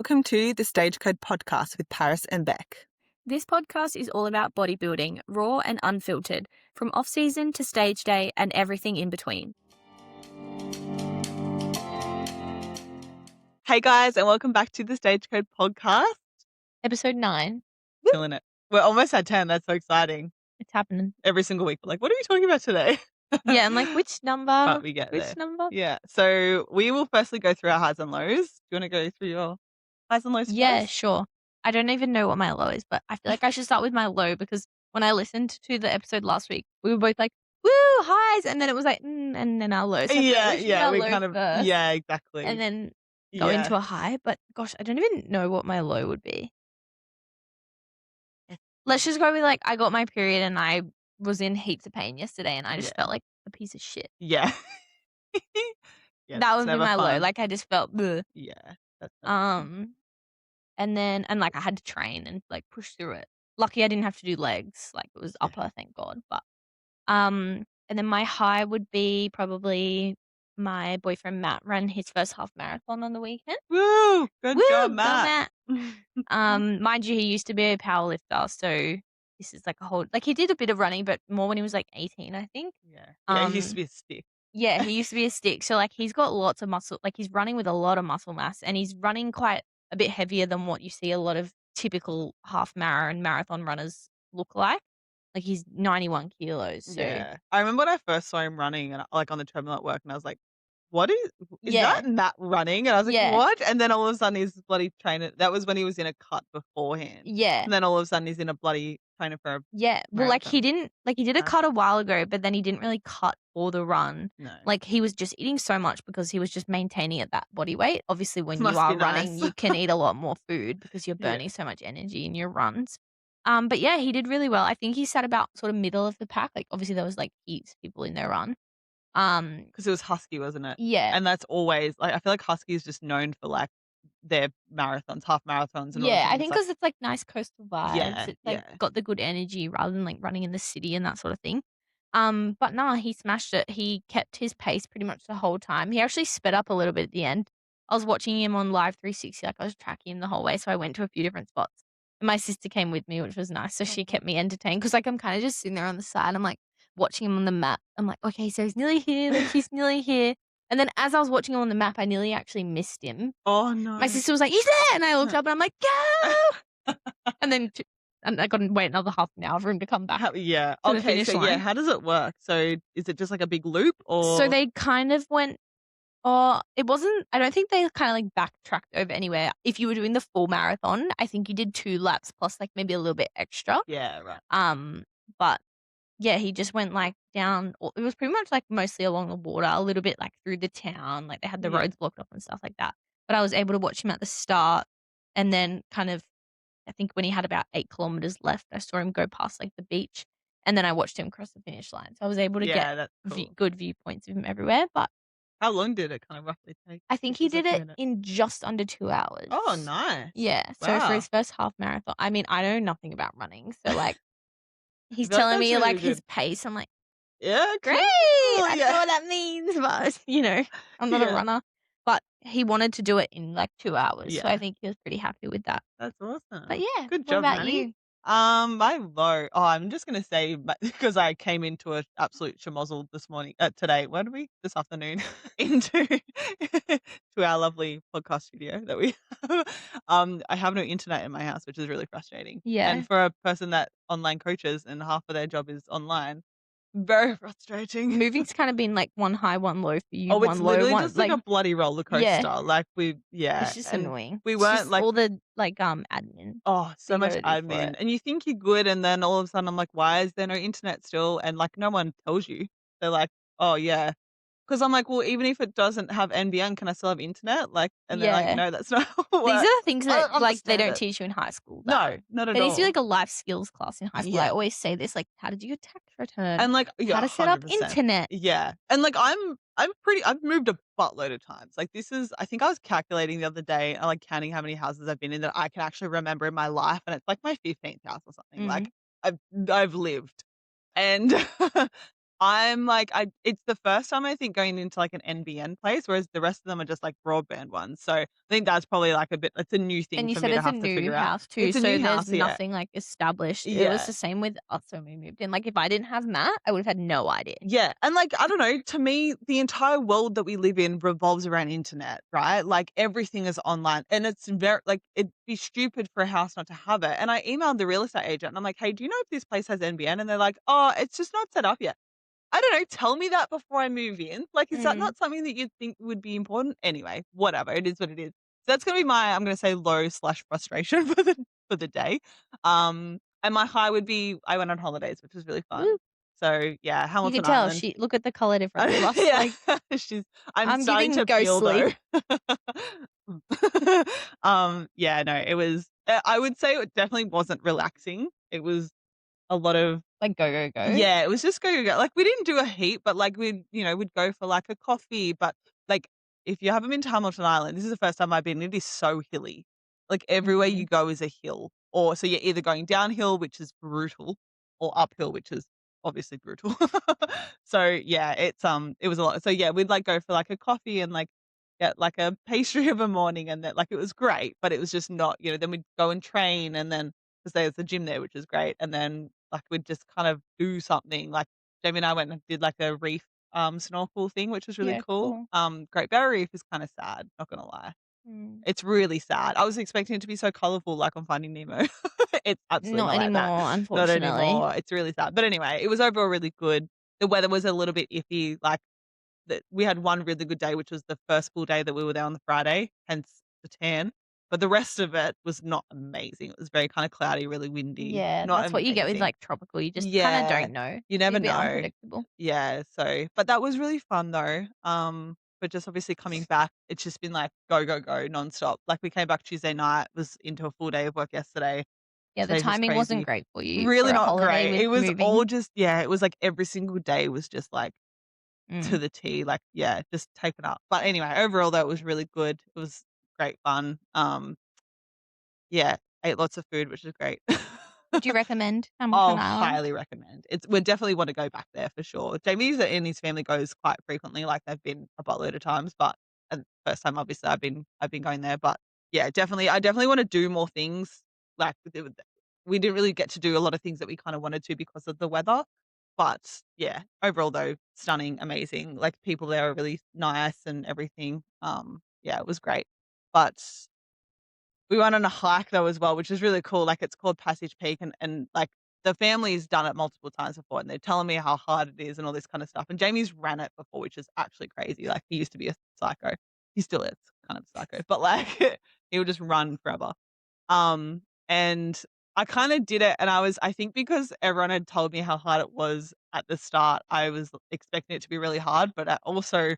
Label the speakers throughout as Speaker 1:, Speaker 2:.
Speaker 1: Welcome to the Stagecode podcast with Paris and Beck.
Speaker 2: This podcast is all about bodybuilding, raw and unfiltered, from off-season to stage day and everything in between.
Speaker 1: Hey guys, and welcome back to the Stagecode podcast.
Speaker 2: Episode 9.
Speaker 1: Killing it. We're almost at 10. That's so exciting.
Speaker 2: It's happening.
Speaker 1: Every single week, we're like, what are we talking about today?
Speaker 2: Yeah, I'm like, which number?
Speaker 1: But we get
Speaker 2: Which
Speaker 1: there.
Speaker 2: number?
Speaker 1: Yeah. So we will firstly go through our highs and lows. Do you want to go through your highs and lows
Speaker 2: Yeah,
Speaker 1: first?
Speaker 2: sure. I don't even know what my low is, but I feel like I should start with my low because when I listened to the episode last week, we were both like, woo, highs, and then it was like, and then our lows. So I feel like we should do our
Speaker 1: we
Speaker 2: low
Speaker 1: kind of,
Speaker 2: first,
Speaker 1: yeah, exactly.
Speaker 2: and then go into a high. But gosh, I don't even know what my low would be. Let's just go with like, I got my period and I was in heaps of pain yesterday and I just felt like a piece of shit.
Speaker 1: Yeah.
Speaker 2: That would be my low. Like I just felt bleh.
Speaker 1: Yeah. That's never fun.
Speaker 2: And like I had to train and like push through it. Lucky I didn't have to do legs. Like it was upper, thank God. But and then my high would be probably my boyfriend Matt ran his first half marathon on the weekend.
Speaker 1: Woo! Good job,
Speaker 2: Go,
Speaker 1: Matt.
Speaker 2: Mind you, he used to be a power lifter, so this is like a whole like he did a bit of running, but more when he was like 18, I think.
Speaker 1: Yeah, he used to be a stick.
Speaker 2: Yeah, he used to be a stick. So like he's got lots of muscle, like he's running with a lot of muscle mass and he's running quite a bit heavier than what you see a lot of typical half marathon runners look like. Like he's 91 kilos. So
Speaker 1: Yeah. I remember when I first saw him running and like on the treadmill at work and I was like, what is
Speaker 2: Yeah.
Speaker 1: that Matt running? And I was like,
Speaker 2: Yeah.
Speaker 1: what? And then all of a sudden he's bloody trainer. That was when he was in a cut beforehand.
Speaker 2: Yeah.
Speaker 1: And then all of a sudden he's in a bloody trainer for a
Speaker 2: Yeah. Well, like he
Speaker 1: marathon.
Speaker 2: didn't like he did a cut a while ago, but then he didn't really cut for the run.
Speaker 1: No.
Speaker 2: Like he was just eating so much because he was just maintaining at that body weight. Obviously, when you
Speaker 1: Must
Speaker 2: are
Speaker 1: be
Speaker 2: running,
Speaker 1: nice.
Speaker 2: you can eat a lot more food because you're
Speaker 1: Yeah.
Speaker 2: burning so much energy in your runs. But yeah, he did really well. I think he sat about sort of middle of the pack. Like obviously there was like heaps of people in their run.
Speaker 1: Because it was husky, wasn't it?
Speaker 2: Yeah.
Speaker 1: And that's always like I feel like husky is just known for like their marathons, half marathons and all
Speaker 2: Yeah,
Speaker 1: the
Speaker 2: I
Speaker 1: things.
Speaker 2: think because it's like nice coastal vibes.
Speaker 1: Yeah,
Speaker 2: It's like
Speaker 1: yeah.
Speaker 2: got the good energy rather than like running in the city and that sort of thing. But nah, he smashed it. He kept his pace pretty much the whole time. He actually sped up a little bit at the end. I was watching him on Live 360, like I was tracking him the whole way, so I went to a few different spots. And my sister came with me, which was nice, so she kept me entertained because like I'm kind of just sitting there on the side. I'm like watching him on the map. I'm like, okay, so he's nearly here. Like he's nearly here. And then as I was watching him on the map, I nearly actually missed him.
Speaker 1: Oh no.
Speaker 2: My sister was like, "He's there!" And I looked up and I'm like, "Go!" And then and I got to wait another half an hour for him to come back.
Speaker 1: Yeah.
Speaker 2: To the
Speaker 1: Okay.
Speaker 2: finish
Speaker 1: So yeah,
Speaker 2: line.
Speaker 1: how does it work? So is it just like a big loop or?
Speaker 2: So they kind of went. It wasn't. I don't think they kind of like backtracked over anywhere. If you were doing the full marathon, I think you did 2 laps plus like maybe a little bit extra.
Speaker 1: Yeah. Right.
Speaker 2: But yeah, he just went like down. It was pretty much like mostly along the water, a little bit like through the town. Like they had the
Speaker 1: Yeah.
Speaker 2: roads blocked off and stuff like that. But I was able to watch him at the start, and then kind of, I think when he had about 8 kilometers left, I saw him go past like the beach, and then I watched him cross the finish line. So I was able to
Speaker 1: Yeah,
Speaker 2: get
Speaker 1: that's cool.
Speaker 2: good viewpoints of him everywhere. But
Speaker 1: How long did it kind of roughly take?
Speaker 2: I think
Speaker 1: Which
Speaker 2: he
Speaker 1: is a
Speaker 2: did
Speaker 1: few
Speaker 2: it
Speaker 1: minutes.
Speaker 2: in just under 2 hours.
Speaker 1: Oh, nice.
Speaker 2: Yeah. So for
Speaker 1: Wow.
Speaker 2: his first half marathon, I mean, I know nothing about running, so like he's
Speaker 1: That-
Speaker 2: telling
Speaker 1: that's
Speaker 2: me
Speaker 1: really
Speaker 2: like his
Speaker 1: good.
Speaker 2: pace. I'm like,
Speaker 1: Yeah.
Speaker 2: great.
Speaker 1: Cool.
Speaker 2: I don't know what that means, but I'm not a
Speaker 1: Yeah.
Speaker 2: runner. But he wanted to do it in like 2 hours, so
Speaker 1: Yeah.
Speaker 2: I think he was pretty happy with that.
Speaker 1: That's awesome.
Speaker 2: But yeah,
Speaker 1: Good
Speaker 2: what
Speaker 1: job,
Speaker 2: about
Speaker 1: Manny.
Speaker 2: you?
Speaker 1: My low. Oh, I'm just gonna say because I came into an absolute schmozzle today. What did we this afternoon into to our lovely podcast studio that we have. I have no internet in my house, which is really frustrating.
Speaker 2: Yeah.
Speaker 1: And for a person that online coaches and half of their job is online, very frustrating.
Speaker 2: Moving's kind of been like one high, one low for you.
Speaker 1: Oh, it's
Speaker 2: one low,
Speaker 1: literally
Speaker 2: one
Speaker 1: just like a bloody roller coaster.
Speaker 2: Yeah.
Speaker 1: Like
Speaker 2: It's just
Speaker 1: and
Speaker 2: annoying.
Speaker 1: we
Speaker 2: It's
Speaker 1: weren't
Speaker 2: just
Speaker 1: like
Speaker 2: all the like admin.
Speaker 1: oh, so
Speaker 2: you
Speaker 1: much
Speaker 2: gotta do for
Speaker 1: admin.
Speaker 2: it.
Speaker 1: And you think you're good, and then all of a sudden I'm like, why is there no internet still? And like, no one tells you. They're like, oh, yeah. Because I'm like, well, even if it doesn't have NBN, can I still have internet? Like, and they're like,
Speaker 2: Yeah.
Speaker 1: no, that's not how it
Speaker 2: These
Speaker 1: works.
Speaker 2: are the things
Speaker 1: I
Speaker 2: that
Speaker 1: don't
Speaker 2: like they
Speaker 1: understand
Speaker 2: don't
Speaker 1: it.
Speaker 2: teach you in high school.
Speaker 1: No, not at
Speaker 2: There
Speaker 1: all.
Speaker 2: needs to be like a life skills class in high school. I
Speaker 1: Yeah.
Speaker 2: always say this, like, how to do your tax return,
Speaker 1: And like, yeah,
Speaker 2: how to set up
Speaker 1: 100%.
Speaker 2: internet.
Speaker 1: Yeah. And like, I've moved a buttload of times. Like, I think I was calculating the other day, like counting how many houses I've been in that I can actually remember in my life. And it's like my 15th house or something. Like, I've lived. And I'm like, it's the first time I think going into like an NBN place, whereas the rest of them are just like broadband ones. So I think that's probably like a bit, it's a new thing
Speaker 2: And you
Speaker 1: for
Speaker 2: said
Speaker 1: me to
Speaker 2: it's a
Speaker 1: have to
Speaker 2: new
Speaker 1: figure out.
Speaker 2: house too,
Speaker 1: It's a
Speaker 2: so
Speaker 1: new
Speaker 2: there's
Speaker 1: house, yeah.
Speaker 2: nothing, like, established. It was
Speaker 1: Yeah.
Speaker 2: the same with us when we moved in. Like, if I didn't have Matt, I would've had no idea.
Speaker 1: Yeah, and, like, I don't know, to me, the entire world that we live in revolves around internet, right? Like, everything is online, and it's very like, it'd be stupid for a house not to have it, and I emailed the real estate agent, and I'm like, "Hey, do you know if this place has NBN?" And they're like, "Oh, it's just not set up yet." I don't know, tell me that before I move in. Like, is that
Speaker 2: Mm.
Speaker 1: not something that you'd think would be important? Anyway, whatever, it is what it is. So that's gonna be my, I'm gonna say, low/frustration for the day. And my high would be I went on holidays, which was really fun.
Speaker 2: Woo.
Speaker 1: So, yeah,
Speaker 2: You could
Speaker 1: Hamilton
Speaker 2: tell
Speaker 1: Island.
Speaker 2: she look at the color difference of us,
Speaker 1: Yeah,
Speaker 2: like,
Speaker 1: she's I'm
Speaker 2: I'm
Speaker 1: starting
Speaker 2: giving
Speaker 1: to peel
Speaker 2: ghostly.
Speaker 1: though. Yeah, no, it was I would say it definitely wasn't relaxing. It was a lot of
Speaker 2: Like, go, go, go.
Speaker 1: yeah, it was just go, go, go. Like, we didn't do a heap, but, like, we'd go for, like, a coffee, but, like, if you haven't been to Hamilton Island, this is the first time I've been, it is so hilly. Like, everywhere
Speaker 2: Mm.
Speaker 1: you go is a hill, or so you're either going downhill, which is brutal, or uphill, which is obviously brutal. So, yeah, it was a lot. So, yeah, we'd, like, go for, like, a coffee and, like, get, like, a pastry of a morning, and that like, it was great, but it was just not, then we'd go and train, and then 'cause there's a gym there, which is great, and then, like, we'd just kind of do something, like, Jamie and I went and did, like, a reef, snorkel thing, which was really
Speaker 2: Yeah,
Speaker 1: cool.
Speaker 2: cool.
Speaker 1: Great Barrier Reef is kinda sad, not gonna lie.
Speaker 2: Mm.
Speaker 1: It's really sad. I was expecting it to be so colorful like on Finding Nemo. It's absolutely
Speaker 2: Not
Speaker 1: not like that.
Speaker 2: anymore,
Speaker 1: Not
Speaker 2: unfortunately.
Speaker 1: anymore. It's really sad. But anyway, it was overall really good. The weather was a little bit iffy, like, that we had one really good day, which was the first full day that we were there on the Friday, hence the tan, but the rest of it was not amazing. It was very kinda cloudy, really windy,
Speaker 2: Yeah,
Speaker 1: not
Speaker 2: that's what you get with,
Speaker 1: amazing.
Speaker 2: like, tropical, you just kinda
Speaker 1: Yeah,
Speaker 2: don't know.
Speaker 1: you
Speaker 2: Be
Speaker 1: never
Speaker 2: a bit
Speaker 1: know.
Speaker 2: unpredictable.
Speaker 1: Yeah, so but that was really fun though, but just obviously coming back, it's just been like go, go, go nonstop. Like, we came back Tuesday night, was into a full day of work yesterday.
Speaker 2: Yeah, the
Speaker 1: Today was
Speaker 2: timing wasn't
Speaker 1: crazy.
Speaker 2: great for you
Speaker 1: Really
Speaker 2: for a
Speaker 1: not
Speaker 2: holiday
Speaker 1: great.
Speaker 2: with
Speaker 1: It was all
Speaker 2: moving.
Speaker 1: just yeah, it was like every single day was just like to
Speaker 2: Mm.
Speaker 1: the T, like, yeah, just taken up. But anyway, overall, though, it was really good. It was great fun. Yeah, ate lots of food, which is great.
Speaker 2: Would you recommend
Speaker 1: I'll
Speaker 2: Hamilton Island?
Speaker 1: highly recommend. It's we definitely want to go back there for sure. Jamie's and his family goes quite frequently, like, they've been a buttload of times, but first time, obviously, I've been going there, but yeah, definitely I definitely wanna do more things. Like, we didn't really get to do a lot of things that we kinda wanted to because of the weather, but yeah, overall, though, stunning, amazing, like, people there are really nice and everything. Yeah, it was great, but we went on a hike though as well, which is really cool, like, it's called Passage Peak, and, like, the family's done it multiple times before, and they're telling me how hard it is and all this kinda stuff, and Jamie's ran it before, which is actually crazy, like, he used to be a psycho. He still is kind of a psycho, but, like, he would just run forever. And I kinda did it, and I think because everyone had told me how hard it was at the start, I was expecting it to be really hard, but I also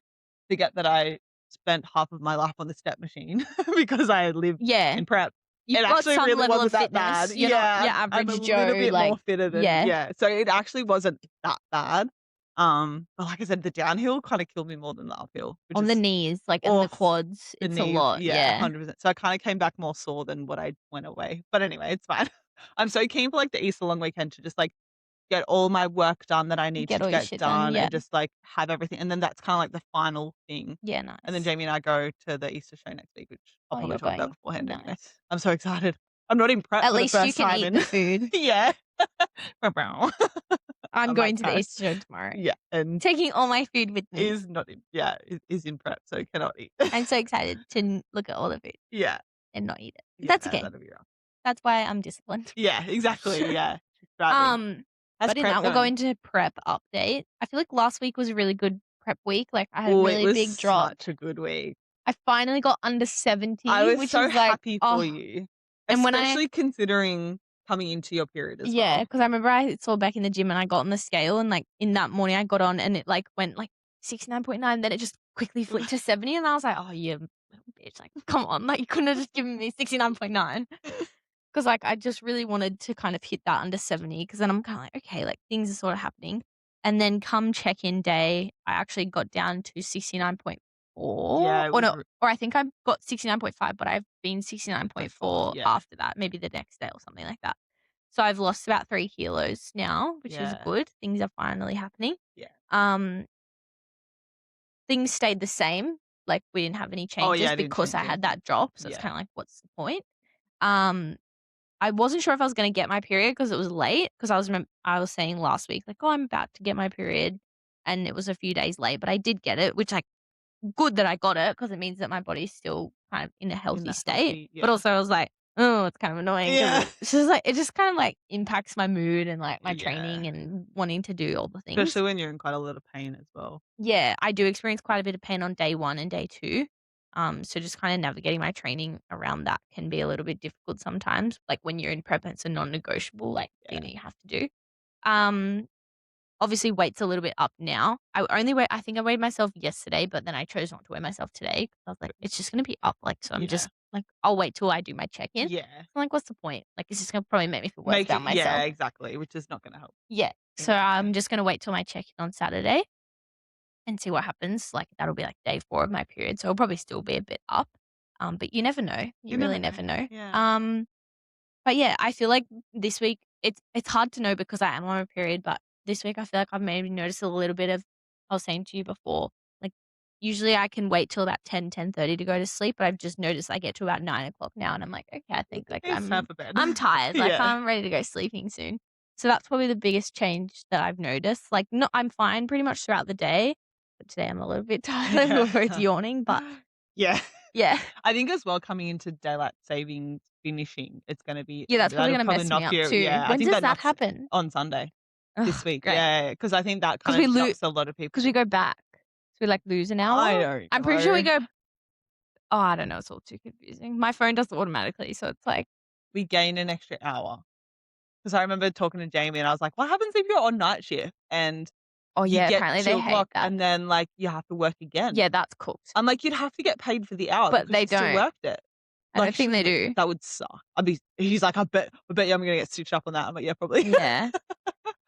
Speaker 1: forget that I spent half of my life on the step machine because I lived
Speaker 2: Yeah.
Speaker 1: in prep. It
Speaker 2: You've got
Speaker 1: actually
Speaker 2: some
Speaker 1: really
Speaker 2: level of
Speaker 1: wasn't that bad.
Speaker 2: fitness. You're not
Speaker 1: Yeah,
Speaker 2: your
Speaker 1: I'm a
Speaker 2: average
Speaker 1: little
Speaker 2: Joe,
Speaker 1: bit
Speaker 2: like
Speaker 1: more fitter than
Speaker 2: yeah,
Speaker 1: yeah, so it actually wasn't that bad. But like I said, the downhill kinda killed me more than the uphill, which
Speaker 2: on the
Speaker 1: is
Speaker 2: knees, like, and the
Speaker 1: oof,
Speaker 2: quads,
Speaker 1: the
Speaker 2: it's a
Speaker 1: knee,
Speaker 2: lot,
Speaker 1: yeah,
Speaker 2: yeah.
Speaker 1: 100%. So I kinda came back more sore than what I went away. But anyway, it's fine. I'm so keen for, like, the Easter long weekend to just, like, get all my work done that I need to
Speaker 2: Get all your
Speaker 1: get
Speaker 2: shit done,
Speaker 1: done
Speaker 2: yeah.
Speaker 1: and just, like, have everything, and then that's kinda like the final thing.
Speaker 2: Yeah,
Speaker 1: And then
Speaker 2: nice.
Speaker 1: Jamie and I go to the Easter show next week, which I'll
Speaker 2: Oh,
Speaker 1: probably
Speaker 2: you're
Speaker 1: talk about
Speaker 2: going.
Speaker 1: beforehand anyway.
Speaker 2: Nice.
Speaker 1: I'm so excited. I'm not in prep
Speaker 2: At
Speaker 1: for the
Speaker 2: least you
Speaker 1: first
Speaker 2: can
Speaker 1: time
Speaker 2: eat
Speaker 1: in
Speaker 2: the food.
Speaker 1: yeah.
Speaker 2: I'm
Speaker 1: I'm like,
Speaker 2: going to the
Speaker 1: "No."
Speaker 2: Easter show tomorrow.
Speaker 1: Yeah, and
Speaker 2: Taking all my food with me.
Speaker 1: is not in yeah, is in prep, so cannot eat.
Speaker 2: I'm so excited to look at all the food
Speaker 1: Yeah.
Speaker 2: and not eat it. But
Speaker 1: Yeah,
Speaker 2: that's okay.
Speaker 1: that'll be rough.
Speaker 2: That's why I'm disciplined.
Speaker 1: Yeah, exactly, yeah. Driving.
Speaker 2: Um,
Speaker 1: How's
Speaker 2: but in
Speaker 1: prep
Speaker 2: that, we'll go
Speaker 1: going?
Speaker 2: into prep update. I feel like last week was a really good prep week. Like, I had a
Speaker 1: Oh, it
Speaker 2: really
Speaker 1: was
Speaker 2: big drop.
Speaker 1: such a good week.
Speaker 2: I finally got under
Speaker 1: I
Speaker 2: 70,
Speaker 1: was
Speaker 2: which
Speaker 1: so
Speaker 2: is like,
Speaker 1: happy for
Speaker 2: oh,
Speaker 1: you,
Speaker 2: and when I
Speaker 1: especially considering coming into your period as
Speaker 2: yeah,
Speaker 1: well.
Speaker 2: because I remember I saw back in the gym and I got on the scale and, like, in that morning I got on and it, like, went, like, 69.9, then it just quickly flicked to 70 and I was like, "Oh, you little bitch, like, come on, like, you couldn't have just given me 69.9." 'Cause, like, I just really wanted to kind of hit that under 70 because then I'm kinda like, "Okay, like, things are sorta happening." And then come check-in day, I actually got down to 69.4
Speaker 1: Yeah, it
Speaker 2: or
Speaker 1: was
Speaker 2: no, or I think I got 69.5, but I've been
Speaker 1: so far,
Speaker 2: 69.4
Speaker 1: yeah.
Speaker 2: after that, maybe the next day or something like that. So I've lost about 3 kilos now, which is
Speaker 1: Yeah.
Speaker 2: good. Things are finally happening.
Speaker 1: Yeah.
Speaker 2: Um, Things stayed the same, like, we didn't have any
Speaker 1: Oh,
Speaker 2: changes
Speaker 1: yeah, I didn't
Speaker 2: because I
Speaker 1: change
Speaker 2: had
Speaker 1: anything.
Speaker 2: that drop, so it's
Speaker 1: Yeah.
Speaker 2: kinda like, what's the point? Um, I wasn't sure if I was gonna get my period because it was late. Because I was saying last week, like, "Oh, I'm about to get my period," and it was a few days late, but I did get it, which, like, good that I got it because it means that my body's still kind of in a
Speaker 1: In
Speaker 2: healthy
Speaker 1: that
Speaker 2: state,
Speaker 1: healthy,
Speaker 2: but
Speaker 1: yeah.
Speaker 2: also I was like, "Oh, it's kind of annoying because
Speaker 1: Yeah.
Speaker 2: it's just like it just kind of, like, impacts my mood and, like, my
Speaker 1: Yeah.
Speaker 2: training and wanting to do all the things."
Speaker 1: Especially when you're in quite a lot of pain as well.
Speaker 2: Yeah, I do experience quite a bit of pain on day 1 and day 2. So just kinda navigating my training around that can be a little bit difficult sometimes, like, when you're in prep, it's a non-negotiable, like, thing
Speaker 1: Yeah.
Speaker 2: that you have to do. Um, Obviously, weight's a little bit up now. I think I weighed myself yesterday, but then I chose not to weigh myself today 'cause I was like, "It's just gonna be up," like, so I'm
Speaker 1: Yeah.
Speaker 2: just like, I'll wait till I do my check-in.
Speaker 1: Yeah.
Speaker 2: I'm like, "What's the point?" Like, it's just gonna probably make me feel worse
Speaker 1: Make
Speaker 2: about
Speaker 1: it, yeah,
Speaker 2: myself.
Speaker 1: exactly, which is not gonna help
Speaker 2: Yeah. So
Speaker 1: things anyway.
Speaker 2: I'm just gonna wait till my check-in on Saturday and see what happens. Like, that'll be, like, day 4 of my period, so it'll probably still be a bit up, but you never know.
Speaker 1: You
Speaker 2: You
Speaker 1: never
Speaker 2: really
Speaker 1: know.
Speaker 2: never know.
Speaker 1: Yeah.
Speaker 2: But yeah, I feel like this week it's hard to know because I am on a period, but this week I feel like I've maybe noticed a little bit of I was saying to you before, like, usually I can wait till about 10:30 to go to sleep, but I've just noticed I get to about 9 o'clock now and I'm like, "Okay, I think, like,
Speaker 1: It's time for bed.
Speaker 2: I'm tired, like,
Speaker 1: Yeah.
Speaker 2: I'm ready to go sleeping soon." So that's probably the biggest change that I've noticed. Like, no, I'm fine pretty much throughout the day, but today I'm a little bit tired,
Speaker 1: Yeah.
Speaker 2: we're both yawning, but
Speaker 1: Yeah.
Speaker 2: yeah.
Speaker 1: I think as well coming into daylight savings finishing, it's gonna be
Speaker 2: Yeah, that's probably
Speaker 1: that'll
Speaker 2: gonna
Speaker 1: probably
Speaker 2: mess me
Speaker 1: knock
Speaker 2: up
Speaker 1: you,
Speaker 2: too.
Speaker 1: yeah, I
Speaker 2: When
Speaker 1: think
Speaker 2: does
Speaker 1: that
Speaker 2: that
Speaker 1: knocks
Speaker 2: happen?
Speaker 1: on Sunday this
Speaker 2: Ugh,
Speaker 1: week,
Speaker 2: great.
Speaker 1: yeah, because I think that
Speaker 2: 'Cause
Speaker 1: kind
Speaker 2: we
Speaker 1: of
Speaker 2: lose.
Speaker 1: knocks a lot of
Speaker 2: 'Cause we
Speaker 1: people.
Speaker 2: go back. So we, like, lose an hour?
Speaker 1: I don't
Speaker 2: I'm pretty sure we
Speaker 1: know.
Speaker 2: go oh, I don't know, it's all too confusing. My phone does it automatically, so it's like
Speaker 1: We gain an extra hour. Because I remember talking to Jamie and I was like, "What happens if you're on night shift and
Speaker 2: oh,
Speaker 1: you
Speaker 2: yeah,
Speaker 1: get
Speaker 2: apparently they
Speaker 1: 2
Speaker 2: hate
Speaker 1: o'clock
Speaker 2: that.
Speaker 1: and then, like, you have to work again?"
Speaker 2: Yeah, that's cooked.
Speaker 1: I'm like, "You'd have to get paid for the hour
Speaker 2: But
Speaker 1: because
Speaker 2: they
Speaker 1: you still
Speaker 2: don't.
Speaker 1: worked it."
Speaker 2: I
Speaker 1: Like,
Speaker 2: don't think they
Speaker 1: surely
Speaker 2: do.
Speaker 1: that would suck. He's like, I bet you I'm gonna get stitched up on that." I'm like, "Yeah, probably."
Speaker 2: Yeah.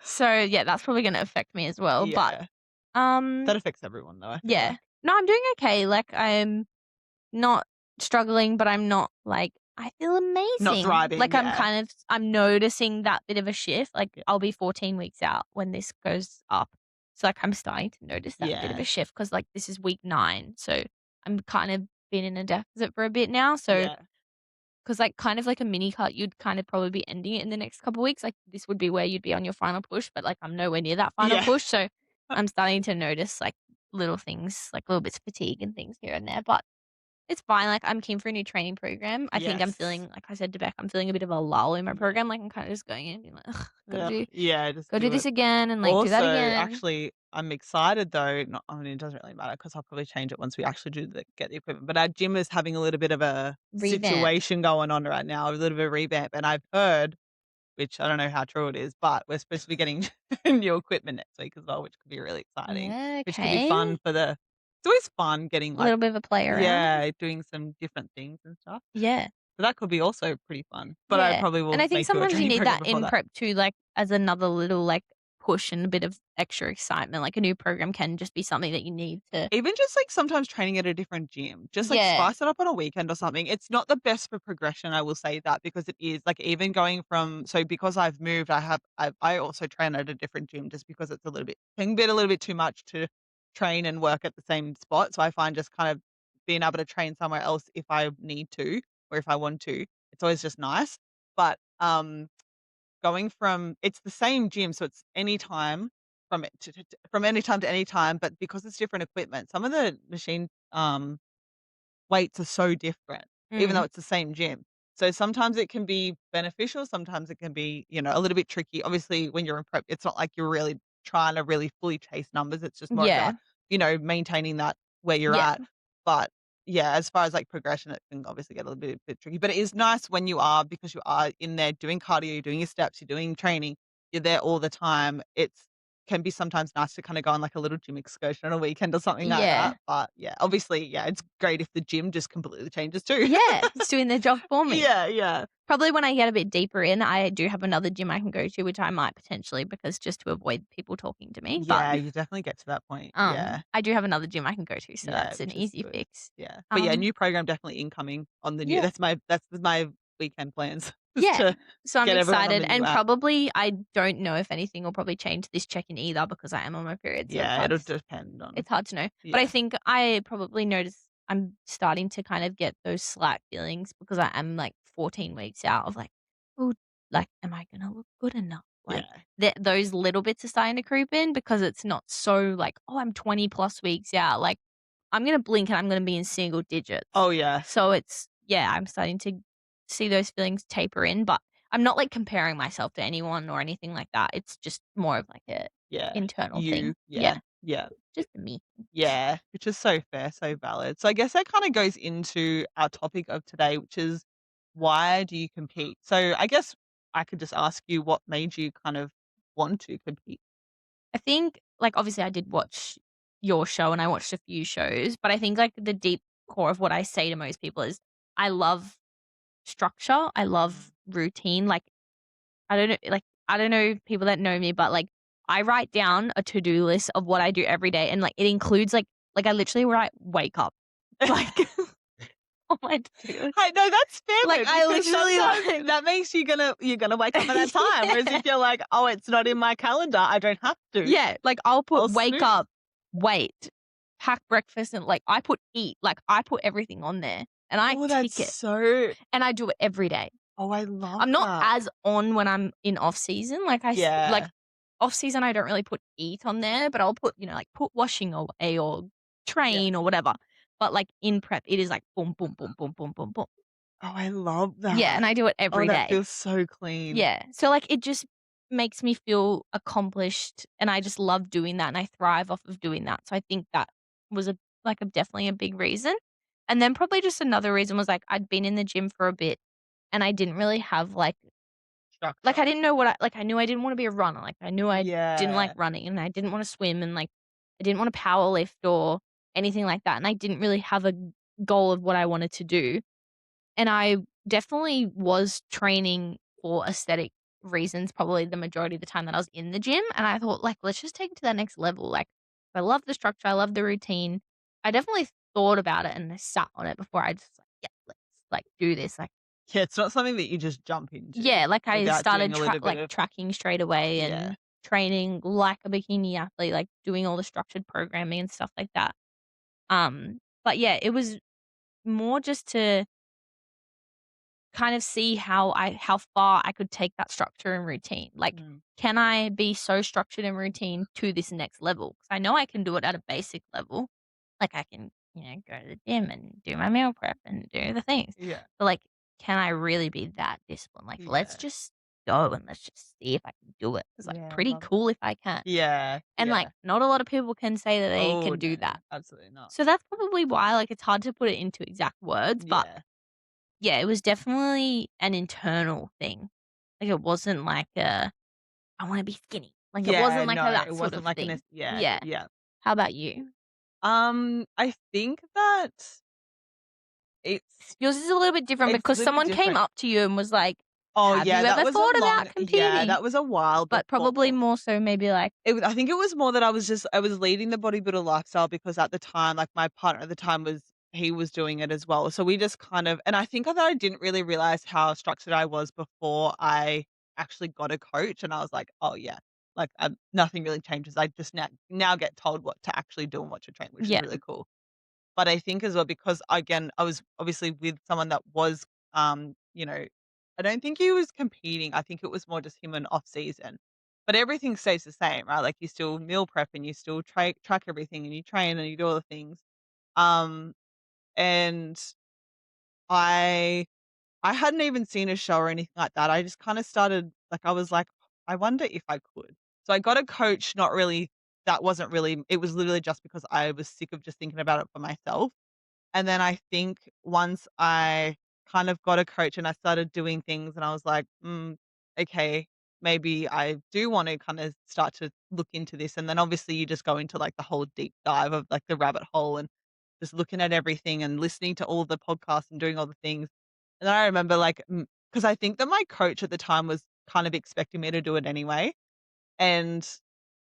Speaker 2: So, yeah, that's probably gonna affect me as well, but,
Speaker 1: Yeah.
Speaker 2: um,
Speaker 1: That affects everyone though, I feel
Speaker 2: yeah.
Speaker 1: like.
Speaker 2: No, I'm doing okay, like, I'm not struggling, but I'm not like I feel
Speaker 1: Not
Speaker 2: amazing.
Speaker 1: thriving,
Speaker 2: Like,
Speaker 1: yeah.
Speaker 2: I'm noticing that bit of a shift, like,
Speaker 1: Yeah.
Speaker 2: I'll be 14 weeks out when this goes up. So, like, I'm starting to notice that bit of a
Speaker 1: Yeah.
Speaker 2: shift because, like, this is week 9, so I'm kind of been in a deficit for a bit now, so
Speaker 1: Yeah.
Speaker 2: because like, kind of like a mini cut, you'd kind of probably be ending it in the next couple weeks, like, this would be where you'd be on your final push, but, like, I'm nowhere near that final
Speaker 1: Yeah.
Speaker 2: push, so I'm starting to notice, like, little things, like, little bits of fatigue and things here and there, but it's fine, like, I'm keen for a new training program. I think I'm
Speaker 1: Yes.
Speaker 2: feeling like I said to Beck, I'm feeling a bit of a lull in my
Speaker 1: Yeah.
Speaker 2: program, like, I'm kinda just going in and being like, "Ugh,
Speaker 1: Ugh, yeah, just
Speaker 2: gotta do
Speaker 1: do
Speaker 2: this
Speaker 1: it.
Speaker 2: again and, like, do that
Speaker 1: Also,
Speaker 2: again."
Speaker 1: actually, I'm excited though, not I mean, it doesn't really matter because 'cause I'll probably change it once we actually get the equipment, but our gym is having a little bit of a
Speaker 2: Revamp.
Speaker 1: situation going on right now, a little bit of revamp, and I've heard, which I don't know how true it is, but we're supposed to be getting new equipment next week as well, which could be really exciting,
Speaker 2: Yeah,
Speaker 1: which could be fun
Speaker 2: okay.
Speaker 1: for the it's always fun getting,
Speaker 2: A
Speaker 1: like,
Speaker 2: little bit of a play around.
Speaker 1: yeah, doing some different things and stuff.
Speaker 2: Yeah.
Speaker 1: So that could be also pretty fun, but I
Speaker 2: Yeah,
Speaker 1: probably
Speaker 2: and
Speaker 1: will
Speaker 2: I think
Speaker 1: make you a
Speaker 2: sometimes you
Speaker 1: training
Speaker 2: need
Speaker 1: program
Speaker 2: that
Speaker 1: before
Speaker 2: in
Speaker 1: that.
Speaker 2: prep too, like, as another little, like, push and a bit of extra excitement, like, a new program can just be something that you need to
Speaker 1: Even just, like, sometimes training at a different gym, just, like,
Speaker 2: yeah,
Speaker 1: spice it up on a weekend or something. It's not the best for progression, I will say that, because it is, like, even going from so because I've moved, I also train at a different gym just because it's a little bit can get a little bit too much to train and work at the same spot, so I find just kind of being able to train somewhere else if I need to or if I want to, it's always just nice. But, going from it's the same gym, so it's anytime from it to from anytime to anytime, but because it's different equipment, some of the machine, weights are so different, even though
Speaker 2: mm,
Speaker 1: it's the same gym. So sometimes it can be beneficial, sometimes it can be, a little bit tricky. Obviously, when you're in prep, it's not like you're really trying to really fully chase numbers. It's just more
Speaker 2: yeah,
Speaker 1: about, maintaining that where you're
Speaker 2: yeah,
Speaker 1: at. But yeah, as far as like progression, it can obviously get a little bit tricky. But it is nice when you are because you are in there doing cardio, you're doing your steps, you're doing training, you're there all the time. It's can be sometimes nice to kinda go on, like, a little gym excursion on a weekend or something like
Speaker 2: yeah,
Speaker 1: that, but, yeah, obviously, yeah, it's great if the gym just completely changes too.
Speaker 2: yeah, it's doing their job for me.
Speaker 1: Yeah, yeah.
Speaker 2: Probably when I get a bit deeper in, I do have another gym I can go to, which I might potentially because just to avoid people talking to me, but,
Speaker 1: Yeah, you definitely get to that point, yeah.
Speaker 2: I do have another gym I can go to, so
Speaker 1: Yeah,
Speaker 2: that's an
Speaker 1: which is
Speaker 2: easy
Speaker 1: good.
Speaker 2: fix.
Speaker 1: Yeah, but, yeah,
Speaker 2: Um,
Speaker 1: new program definitely incoming on the new
Speaker 2: yeah.
Speaker 1: that's my weekend plans. just
Speaker 2: Yeah.
Speaker 1: to
Speaker 2: So I'm
Speaker 1: get everyone on
Speaker 2: excited,
Speaker 1: the new
Speaker 2: and
Speaker 1: app.
Speaker 2: probably I don't know if anything will probably change this check-in either because I am on my period, so
Speaker 1: Yeah, it'll depend on
Speaker 2: it's hard to know. But I
Speaker 1: yeah.
Speaker 2: think I probably notice I'm starting to kind of get those slack feelings because I am like 14 weeks out of like, oh, like, am I gonna look good enough? Like
Speaker 1: Yeah.
Speaker 2: those little bits are starting to creep in because it's not so like, oh, I'm 20 plus weeks out. Like I'm gonna blink and I'm gonna be in single digits.
Speaker 1: Oh, yeah.
Speaker 2: So it's yeah, I'm starting to see those feelings taper in, but I'm not like comparing myself to anyone or anything like that. It's just more of like a
Speaker 1: Yeah.
Speaker 2: internal
Speaker 1: You
Speaker 2: thing. Yeah,
Speaker 1: yeah. Yeah.
Speaker 2: just me.
Speaker 1: Yeah, which is so fair, so valid. So I guess that kinda goes into our topic of today, which is why do you compete? So I guess I could just ask you what made you kind of want to compete?
Speaker 2: I think, like, obviously, I did watch your show and I watched a few shows, but I think, like, the deep core of what I say to most people is I love structure. I love
Speaker 1: Mm.
Speaker 2: routine. Like, I don't know, like, I don't know people that know me, but, like, I write down a to-do list of what I do every day, and, like, it includes, I literally write "wake up," like, on my to-do list.
Speaker 1: Hey, no, that's fair
Speaker 2: Like,
Speaker 1: though,
Speaker 2: I
Speaker 1: because
Speaker 2: literally,
Speaker 1: sometimes
Speaker 2: like
Speaker 1: that makes you're gonna wake up at that time, whereas
Speaker 2: yeah.
Speaker 1: if you're like, "Oh, it's not in my calendar, I don't have to,
Speaker 2: Yeah, like, I'll put
Speaker 1: I'll
Speaker 2: wake
Speaker 1: snooze."
Speaker 2: up, wait, pack breakfast, and, like, I put eat, like, I put everything on there, and I
Speaker 1: Oh, that's
Speaker 2: tick it,
Speaker 1: so
Speaker 2: and I do it every day.
Speaker 1: oh, I love
Speaker 2: I'm not
Speaker 1: that.
Speaker 2: as on when I'm in off season,
Speaker 1: Yeah.
Speaker 2: off season, I don't really put eat on there, but I'll put, like, put washing away or
Speaker 1: Yeah.
Speaker 2: train or whatever. But, like, in prep, it is like boom, boom, boom, boom, boom, boom, boom.
Speaker 1: Oh, I love
Speaker 2: Yeah, and
Speaker 1: that.
Speaker 2: I do it
Speaker 1: Oh,
Speaker 2: every
Speaker 1: that
Speaker 2: day.
Speaker 1: feels so clean.
Speaker 2: Yeah. So, like, it just makes me feel accomplished, and I just love doing that, and I thrive off of doing that. So I think that was a definitely a big reason. And then probably just another reason was, like, I'd been in the gym for a bit, and I didn't really have,
Speaker 1: Structure.
Speaker 2: I didn't know I knew I didn't wanna be a runner. Like, I knew I didn't like
Speaker 1: Yeah.
Speaker 2: running, and I didn't wanna swim, and, like, I didn't wanna power lift or anything like that, and I didn't really have a goal of what I wanted to do. And I definitely was training for aesthetic reasons probably the majority of the time that I was in the gym, and I thought, like, "Let's just take it to that next level." Like, I love the structure, I love the routine. I definitely thought about it and I sat on it before I just like, "Yeah, let's, like, do this." Like
Speaker 1: Yeah, it's not something that you just jump into
Speaker 2: yeah, like, I
Speaker 1: without doing
Speaker 2: started
Speaker 1: a little bit of
Speaker 2: tracking straight away
Speaker 1: yeah.
Speaker 2: and training like a bikini athlete, like, doing all the structured programming and stuff like that. But yeah, it was more just to kind of see how far I could take that structure and routine. Like,
Speaker 1: Mm.
Speaker 2: can I be so structured and routine to this next level? Because I know I can do it at a basic level. Like, I can, go to the gym and do my meal prep and do the things.
Speaker 1: Yeah.
Speaker 2: But, like, can I really be that disciplined? Like, let's
Speaker 1: Yeah.
Speaker 2: just go and let's just see if I can do it. It's, like,
Speaker 1: Yeah, I
Speaker 2: pretty
Speaker 1: love that.
Speaker 2: cool if I can.
Speaker 1: Yeah,
Speaker 2: And, like,
Speaker 1: yeah.
Speaker 2: not a lot of people can say that they
Speaker 1: Oh,
Speaker 2: can
Speaker 1: no,
Speaker 2: do that.
Speaker 1: absolutely not.
Speaker 2: So that's probably why, like, it's hard to put it into exact words, but
Speaker 1: Yeah.
Speaker 2: yeah, it was definitely an internal thing. Like, it wasn't like a, "I wanna be skinny." Like, it
Speaker 1: Yeah,
Speaker 2: wasn't like
Speaker 1: no,
Speaker 2: a that
Speaker 1: it
Speaker 2: sort
Speaker 1: wasn't
Speaker 2: of
Speaker 1: like an
Speaker 2: thing.
Speaker 1: yeah,
Speaker 2: Yeah.
Speaker 1: yeah.
Speaker 2: How about you?
Speaker 1: I think that it's
Speaker 2: Yours is a little bit different
Speaker 1: it's a
Speaker 2: because
Speaker 1: little bit
Speaker 2: someone came
Speaker 1: different.
Speaker 2: up to you and was like,
Speaker 1: Oh,
Speaker 2: "Have
Speaker 1: yeah,
Speaker 2: you
Speaker 1: that
Speaker 2: ever
Speaker 1: was a
Speaker 2: thought
Speaker 1: long
Speaker 2: about
Speaker 1: yeah,
Speaker 2: competing?"
Speaker 1: that was a while
Speaker 2: But probably
Speaker 1: before.
Speaker 2: more so maybe like
Speaker 1: I think it was more that I was leading the bodybuilder lifestyle because at the time, like, my partner at the time he was doing it as well. So we just kind of and I think that I didn't really realize how structured I was before I actually got a coach, and I was like, "Oh, yeah." Like, nothing really changes. I just now get told what to actually do and what to train, which is
Speaker 2: yeah,
Speaker 1: really cool. But I think as well because, again, I was obviously with someone that was, I don't think he was competing. I think it was more just him in off season. But everything stays the same, right? Like, you still meal prep and you still track everything and you train and you do all the things. Um, and I I hadn't even seen a show or anything like that. I just kinda started like, I was like, "I wonder if I could." So I got a coach, not really that wasn't really it was literally just because I was sick of just thinking about it for myself. And then I think once I kind of got a coach and I started doing things and I was like, okay, maybe I do want to kind of start to look into this." And then obviously you just go into like the whole deep dive of like the rabbit hole and just looking at everything and listening to all the podcasts and doing all the things. And then I remember like, because I think that my coach at the time was kind of expecting me to do it anyway. And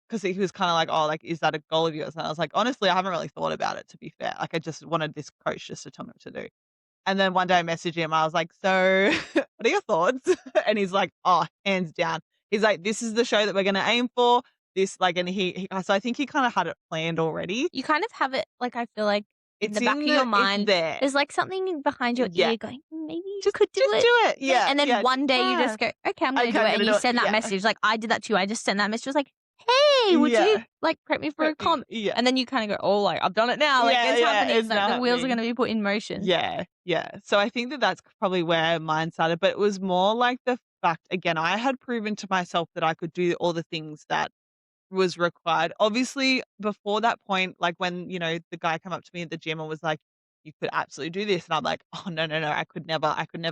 Speaker 1: because he was kinda like, "Oh, like, is that a goal of yours?" And I was like, "Honestly, I haven't really thought about it, to be fair." Like, I just wanted this coach just to tell me what to do. And then one day I messaged him, I was like, "So, what are your thoughts?" And he's like, "Oh, hands down." He's like, "This is the show that we're gonna aim for." This like, and he so I think he kinda had it planned already.
Speaker 2: You kind of have it, like, I feel like in
Speaker 1: It's
Speaker 2: the back
Speaker 1: in
Speaker 2: of your
Speaker 1: it's
Speaker 2: mind,
Speaker 1: there.
Speaker 2: there's, like, something behind your
Speaker 1: Yeah.
Speaker 2: ear going, "Maybe you could do
Speaker 1: Just do
Speaker 2: it."
Speaker 1: it. Yeah,
Speaker 2: And then
Speaker 1: yeah, just
Speaker 2: one day you
Speaker 1: try.
Speaker 2: just go, "Okay, I'm gonna
Speaker 1: Okay,
Speaker 2: do
Speaker 1: I'm
Speaker 2: it," and
Speaker 1: gonna
Speaker 2: you
Speaker 1: do it.
Speaker 2: send that
Speaker 1: Yeah.
Speaker 2: message, like, I did that too, I just sent that message, I was like, "Hey, would you,
Speaker 1: Yeah.
Speaker 2: like, prep me for a
Speaker 1: Prep me.
Speaker 2: com,"
Speaker 1: Yeah.
Speaker 2: and then you kinda go, "Oh, like, I've done it now, like,
Speaker 1: Yeah,
Speaker 2: it's
Speaker 1: yeah,
Speaker 2: happening,
Speaker 1: it's
Speaker 2: like,
Speaker 1: now
Speaker 2: the wheels are
Speaker 1: happening.
Speaker 2: gonna be put in motion."
Speaker 1: Yeah, yeah. So I think that that's probably where mine started, but it was more like the fact again, I had proven to myself that I could do all the things that was required. Obviously, before that point, like when, the guy came up to me at the gym and was like, "You could absolutely do this." And I'm like, "Oh, no, no, no, I could never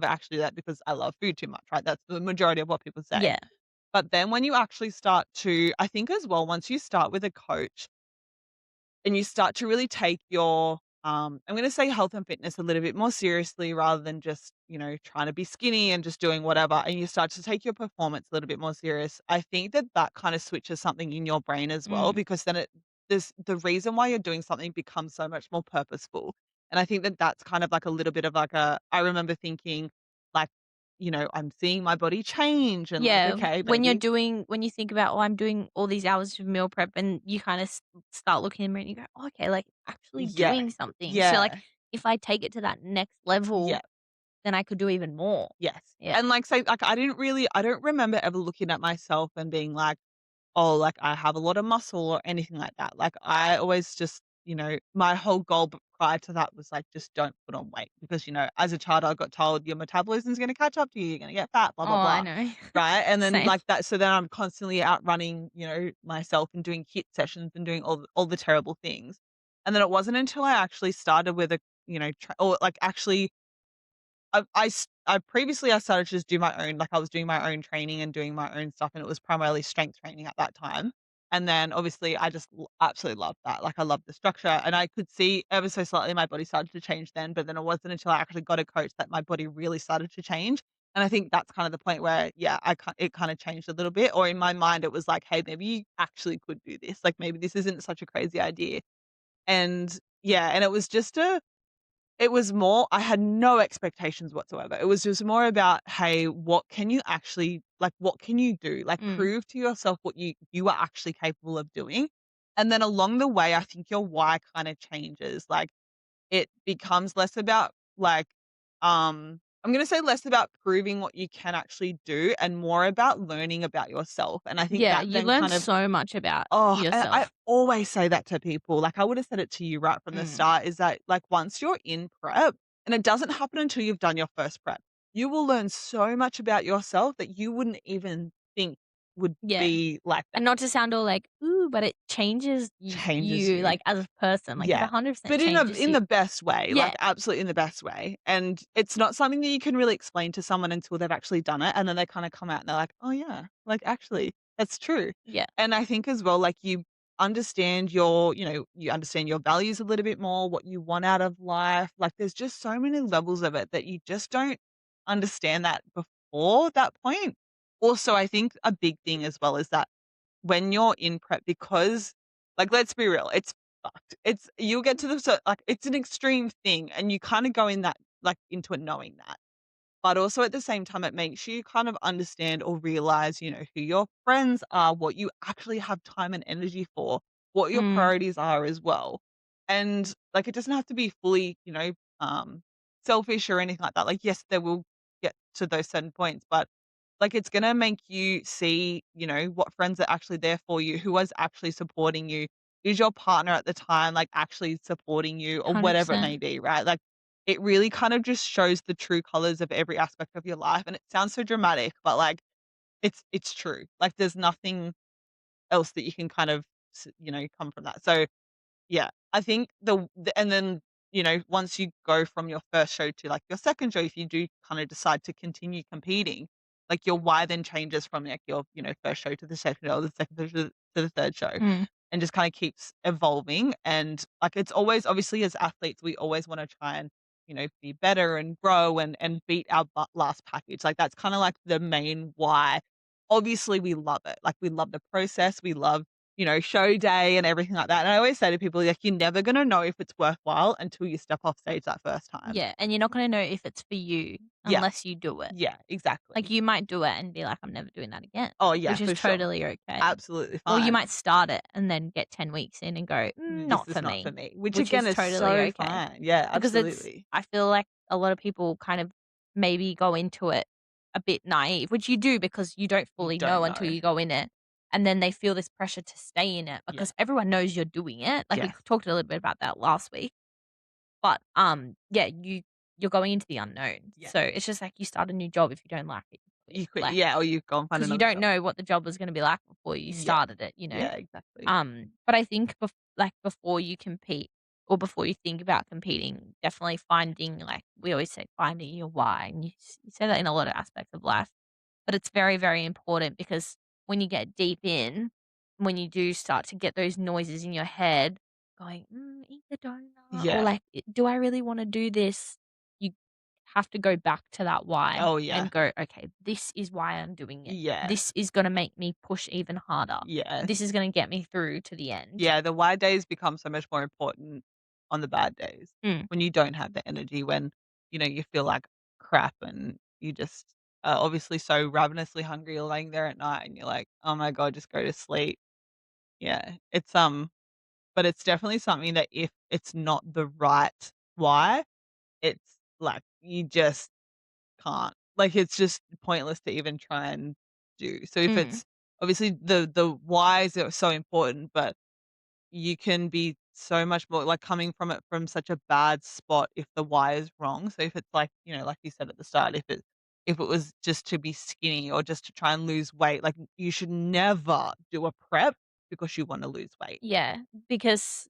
Speaker 1: actually do that because I love food too much," right? That's the majority of what people say.
Speaker 2: Yeah.
Speaker 1: But then when you actually start to I think as well, once you start with a coach and you start to really take your I'm going to say health and fitness a little bit more seriously rather than just trying to be skinny and just doing whatever, and you start to take your performance a little bit more serious. I think that that kind of switches something in your brain as well,
Speaker 2: Mm.
Speaker 1: because then it there's the reason why you're doing something becomes so much more purposeful. And I think that that's kind of like a little bit of like a I remember thinking like, I'm seeing my body change and like,
Speaker 2: Yeah,
Speaker 1: okay,
Speaker 2: when
Speaker 1: maybe.
Speaker 2: when you think about, "Oh, I'm doing all these hours of meal prep," and you kinda start looking in the mirror and you go, "Oh, okay, like, actually
Speaker 1: Yeah.
Speaker 2: doing something." So, like,
Speaker 1: Yeah.
Speaker 2: if I take it to that next level,
Speaker 1: Yeah.
Speaker 2: then I could do even more.
Speaker 1: Yes.
Speaker 2: Yeah.
Speaker 1: And like, say, like, I don't remember ever looking at myself and being like, "Oh, like, I have a lot of muscle," or anything like that. Like, I always just, my whole goal prior to that was like, just don't put on weight because, as a child, I got told your metabolism's gonna catch up to you, you're gonna get fat, blah,
Speaker 2: Oh,
Speaker 1: blah,
Speaker 2: I
Speaker 1: blah.
Speaker 2: know.
Speaker 1: Right? And then
Speaker 2: Same.
Speaker 1: like that, so then I'm constantly outrunning, myself and doing hit sessions and doing all the terrible things. And then it wasn't until I actually started with a, or like actually I previously I started to just do my own, like, I was doing my own training and doing my own stuff, and it was primarily strength training at that time. And then obviously I just absolutely loved that. Like, I loved the structure, and I could see ever so slightly my body started to change then, but then it wasn't until I actually got a coach that my body really started to change. And I think that's kind of the point where, yeah, it kind of changed a little bit, or in my mind it was like, hey, maybe you actually could do this. Like, maybe this isn't such a crazy idea. And yeah, and it was more I had no expectations whatsoever. It was just more about, "Hey, what can you actually like, what can you do? Like,
Speaker 2: Mm.
Speaker 1: prove to yourself what you are actually capable of doing." And then along the way, I think your why kinda changes. Like, it becomes less about, like, I'm gonna say less about proving what you can actually do and more about learning about yourself. And I think
Speaker 2: Yeah,
Speaker 1: that
Speaker 2: you
Speaker 1: then
Speaker 2: learn
Speaker 1: kind of
Speaker 2: so much about
Speaker 1: I
Speaker 2: yourself.
Speaker 1: always say that to people, like, I would have said it to you right from the
Speaker 2: Mm.
Speaker 1: start, is that, like, once you're in prep and it doesn't happen until you've done your first prep, you will learn so much about yourself that you wouldn't even think would
Speaker 2: Yeah.
Speaker 1: be like that.
Speaker 2: And not to sound all like, "Ooh," but it changes
Speaker 1: Changes
Speaker 2: you,
Speaker 1: you.
Speaker 2: like, as a person, like, it
Speaker 1: Yeah,
Speaker 2: 100%
Speaker 1: but in a
Speaker 2: changes
Speaker 1: in
Speaker 2: you.
Speaker 1: the best way,
Speaker 2: Yeah.
Speaker 1: like, absolutely in the best way, and it's not something that you can really explain to someone until they've actually done it, and then they kinda come out and they're like, "Oh, yeah, like, actually, that's true."
Speaker 2: Yeah.
Speaker 1: And I think as well, like, you understand your values a little bit more, what you want out of life, like, there's just so many levels of it that you just don't understand that before that point. Also, I think a big thing as well is that when you're in prep because like, let's be real, it's fucked. It's you'll get to the like, it's an extreme thing, and you kinda go in that like, into it knowing that. But also at the same time, it makes you kind of understand or realize, who your friends are, what you actually have time and energy for, what your
Speaker 2: Mm.
Speaker 1: priorities are as well. And, like, it doesn't have to be fully, selfish or anything like that. Like, yes, there will get to those certain points, but, like, it's gonna make you see, what friends are actually there for you, who is actually supporting you. Is your partner at the time, like, actually supporting you or whatever it
Speaker 2: 100%.
Speaker 1: may be, right? Like, it really kind of just shows the true colors of every aspect of your life, and it sounds so dramatic, but, like, it's true. Like, there's nothing else that you can kind of come from that. So yeah, I think and then, once you go from your first show to, like, your second show, if you do kinda decide to continue competing, like, your why then changes from, like, your, first show to the second show, the second show to the third show,
Speaker 2: Mm.
Speaker 1: and just kinda keeps evolving. And, like, it's always obviously, as athletes, we always wanna try and, be better and grow and beat our last package. Like, that's kinda, like, the main why. Obviously, we love it. Like, we love the process, we love show day and everything like that. And I always say to people, like, you're never gonna know if it's worthwhile until you step off stage that first time.
Speaker 2: Yeah, and you're not gonna know if it's for you
Speaker 1: Yeah,
Speaker 2: unless you do it.
Speaker 1: yeah,
Speaker 2: Like,
Speaker 1: exactly.
Speaker 2: you might do it and be like, "I'm never doing that again,"
Speaker 1: Oh, yeah,
Speaker 2: which is
Speaker 1: for sure.
Speaker 2: totally okay.
Speaker 1: Absolutely
Speaker 2: Or you
Speaker 1: fine.
Speaker 2: might start it and then get 10 weeks in and go,
Speaker 1: This
Speaker 2: not
Speaker 1: is
Speaker 2: for
Speaker 1: not for
Speaker 2: me,"
Speaker 1: me, which
Speaker 2: which
Speaker 1: again
Speaker 2: is
Speaker 1: is
Speaker 2: totally
Speaker 1: so
Speaker 2: okay.
Speaker 1: fine. Yeah,
Speaker 2: Because it's
Speaker 1: absolutely.
Speaker 2: I feel like a lot of people kind of maybe go into it a bit naive, which you do because you don't
Speaker 1: You
Speaker 2: fully
Speaker 1: don't
Speaker 2: know
Speaker 1: know.
Speaker 2: until you go in it, and then they feel this pressure to stay in it
Speaker 1: Yeah,
Speaker 2: because everyone knows you're doing it. Like, we
Speaker 1: yeah,
Speaker 2: talked a little bit about that last week. But, yeah, you're going into the unknown.
Speaker 1: yeah.
Speaker 2: So, it's just like you start a new job, if you don't like it, you quit.
Speaker 1: You quit,
Speaker 2: Like,
Speaker 1: yeah, or you go and find
Speaker 2: because you
Speaker 1: another
Speaker 2: don't
Speaker 1: job.
Speaker 2: know what the job was gonna be like before you
Speaker 1: Yeah,
Speaker 2: started it, you know?
Speaker 1: yeah, exactly.
Speaker 2: But I think before you compete or before you think about competing, definitely finding, like we always say, finding your why, and you say that in a lot of aspects of life. But it's very, very important because when you get deep in, when you do start to get those noises in your head going, eat the donut, or
Speaker 1: Yeah.
Speaker 2: like, do I really want to do this? You have to go back to that why
Speaker 1: Oh, yeah.
Speaker 2: and go, okay, this is why I'm doing it.
Speaker 1: Yeah.
Speaker 2: This is going to make me push even harder.
Speaker 1: Yeah.
Speaker 2: This is going to get me through to the end.
Speaker 1: Yeah, the why days become so much more important on the bad days
Speaker 2: Mm,
Speaker 1: when you don't have the energy, when, you feel like crap and you just are obviously so ravenously hungry, you're laying there at night and you're like, "Oh my god, just go to sleep." Yeah, but it's definitely something that if it's not the right why, it's like you just can't. Like, it's just pointless to even try and do. So if
Speaker 2: mm,
Speaker 1: it's obviously the whys are so important, but you can be so much more like coming from it from such a bad spot if the why is wrong. So if it's like, like you said at the start, if it was just to be skinny or just to try and lose weight, like you should never do a prep because you want to lose weight.
Speaker 2: yeah, because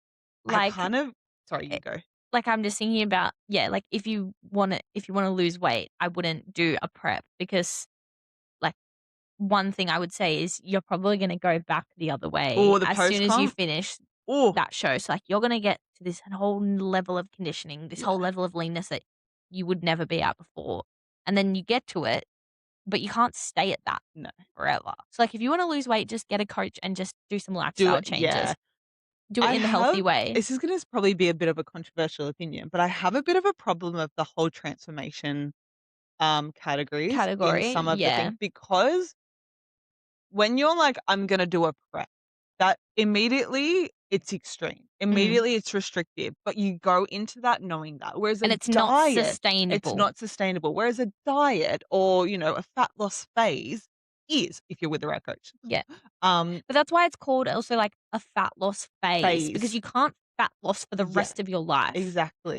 Speaker 1: I
Speaker 2: like
Speaker 1: kind of sorry,
Speaker 2: eh,
Speaker 1: you go.
Speaker 2: like I'm just thinking about, yeah, like if you want to lose weight, I wouldn't do a prep because like one thing I would say is you're probably gonna go back the other way
Speaker 1: Oh, the
Speaker 2: as
Speaker 1: post
Speaker 2: soon as you
Speaker 1: comp.
Speaker 2: finish
Speaker 1: Oh,
Speaker 2: that show. So, like, you're gonna get to this whole level of conditioning, this whole
Speaker 1: yeah.
Speaker 2: level of leanness that you would never be at before, and then you get to it, but you can't stay at that
Speaker 1: No.
Speaker 2: forever. So, like, if you wanna lose weight, just get a coach and just do some
Speaker 1: Do
Speaker 2: lifestyle
Speaker 1: it. Yeah.
Speaker 2: changes. Do it
Speaker 1: I
Speaker 2: in the
Speaker 1: have
Speaker 2: healthy way
Speaker 1: this is gonna probably be a bit of a controversial opinion, but I have a bit of a problem of the whole transformation categories in
Speaker 2: category.
Speaker 1: some of the
Speaker 2: Yeah.
Speaker 1: things because when you're like, "I'm gonna do a prep," that immediately it's extreme.
Speaker 2: Mm.
Speaker 1: Immediately it's restrictive, but you go into that knowing that. Whereas a
Speaker 2: And it's not
Speaker 1: diet, it's
Speaker 2: sustainable.
Speaker 1: not sustainable. Whereas a diet or, a fat loss phase is, if you're with the right coach.
Speaker 2: Yeah.
Speaker 1: Um,
Speaker 2: But that's why it's called also like a fat loss phase because
Speaker 1: phase.
Speaker 2: you can't fat loss for the
Speaker 1: Yeah,
Speaker 2: rest of your life.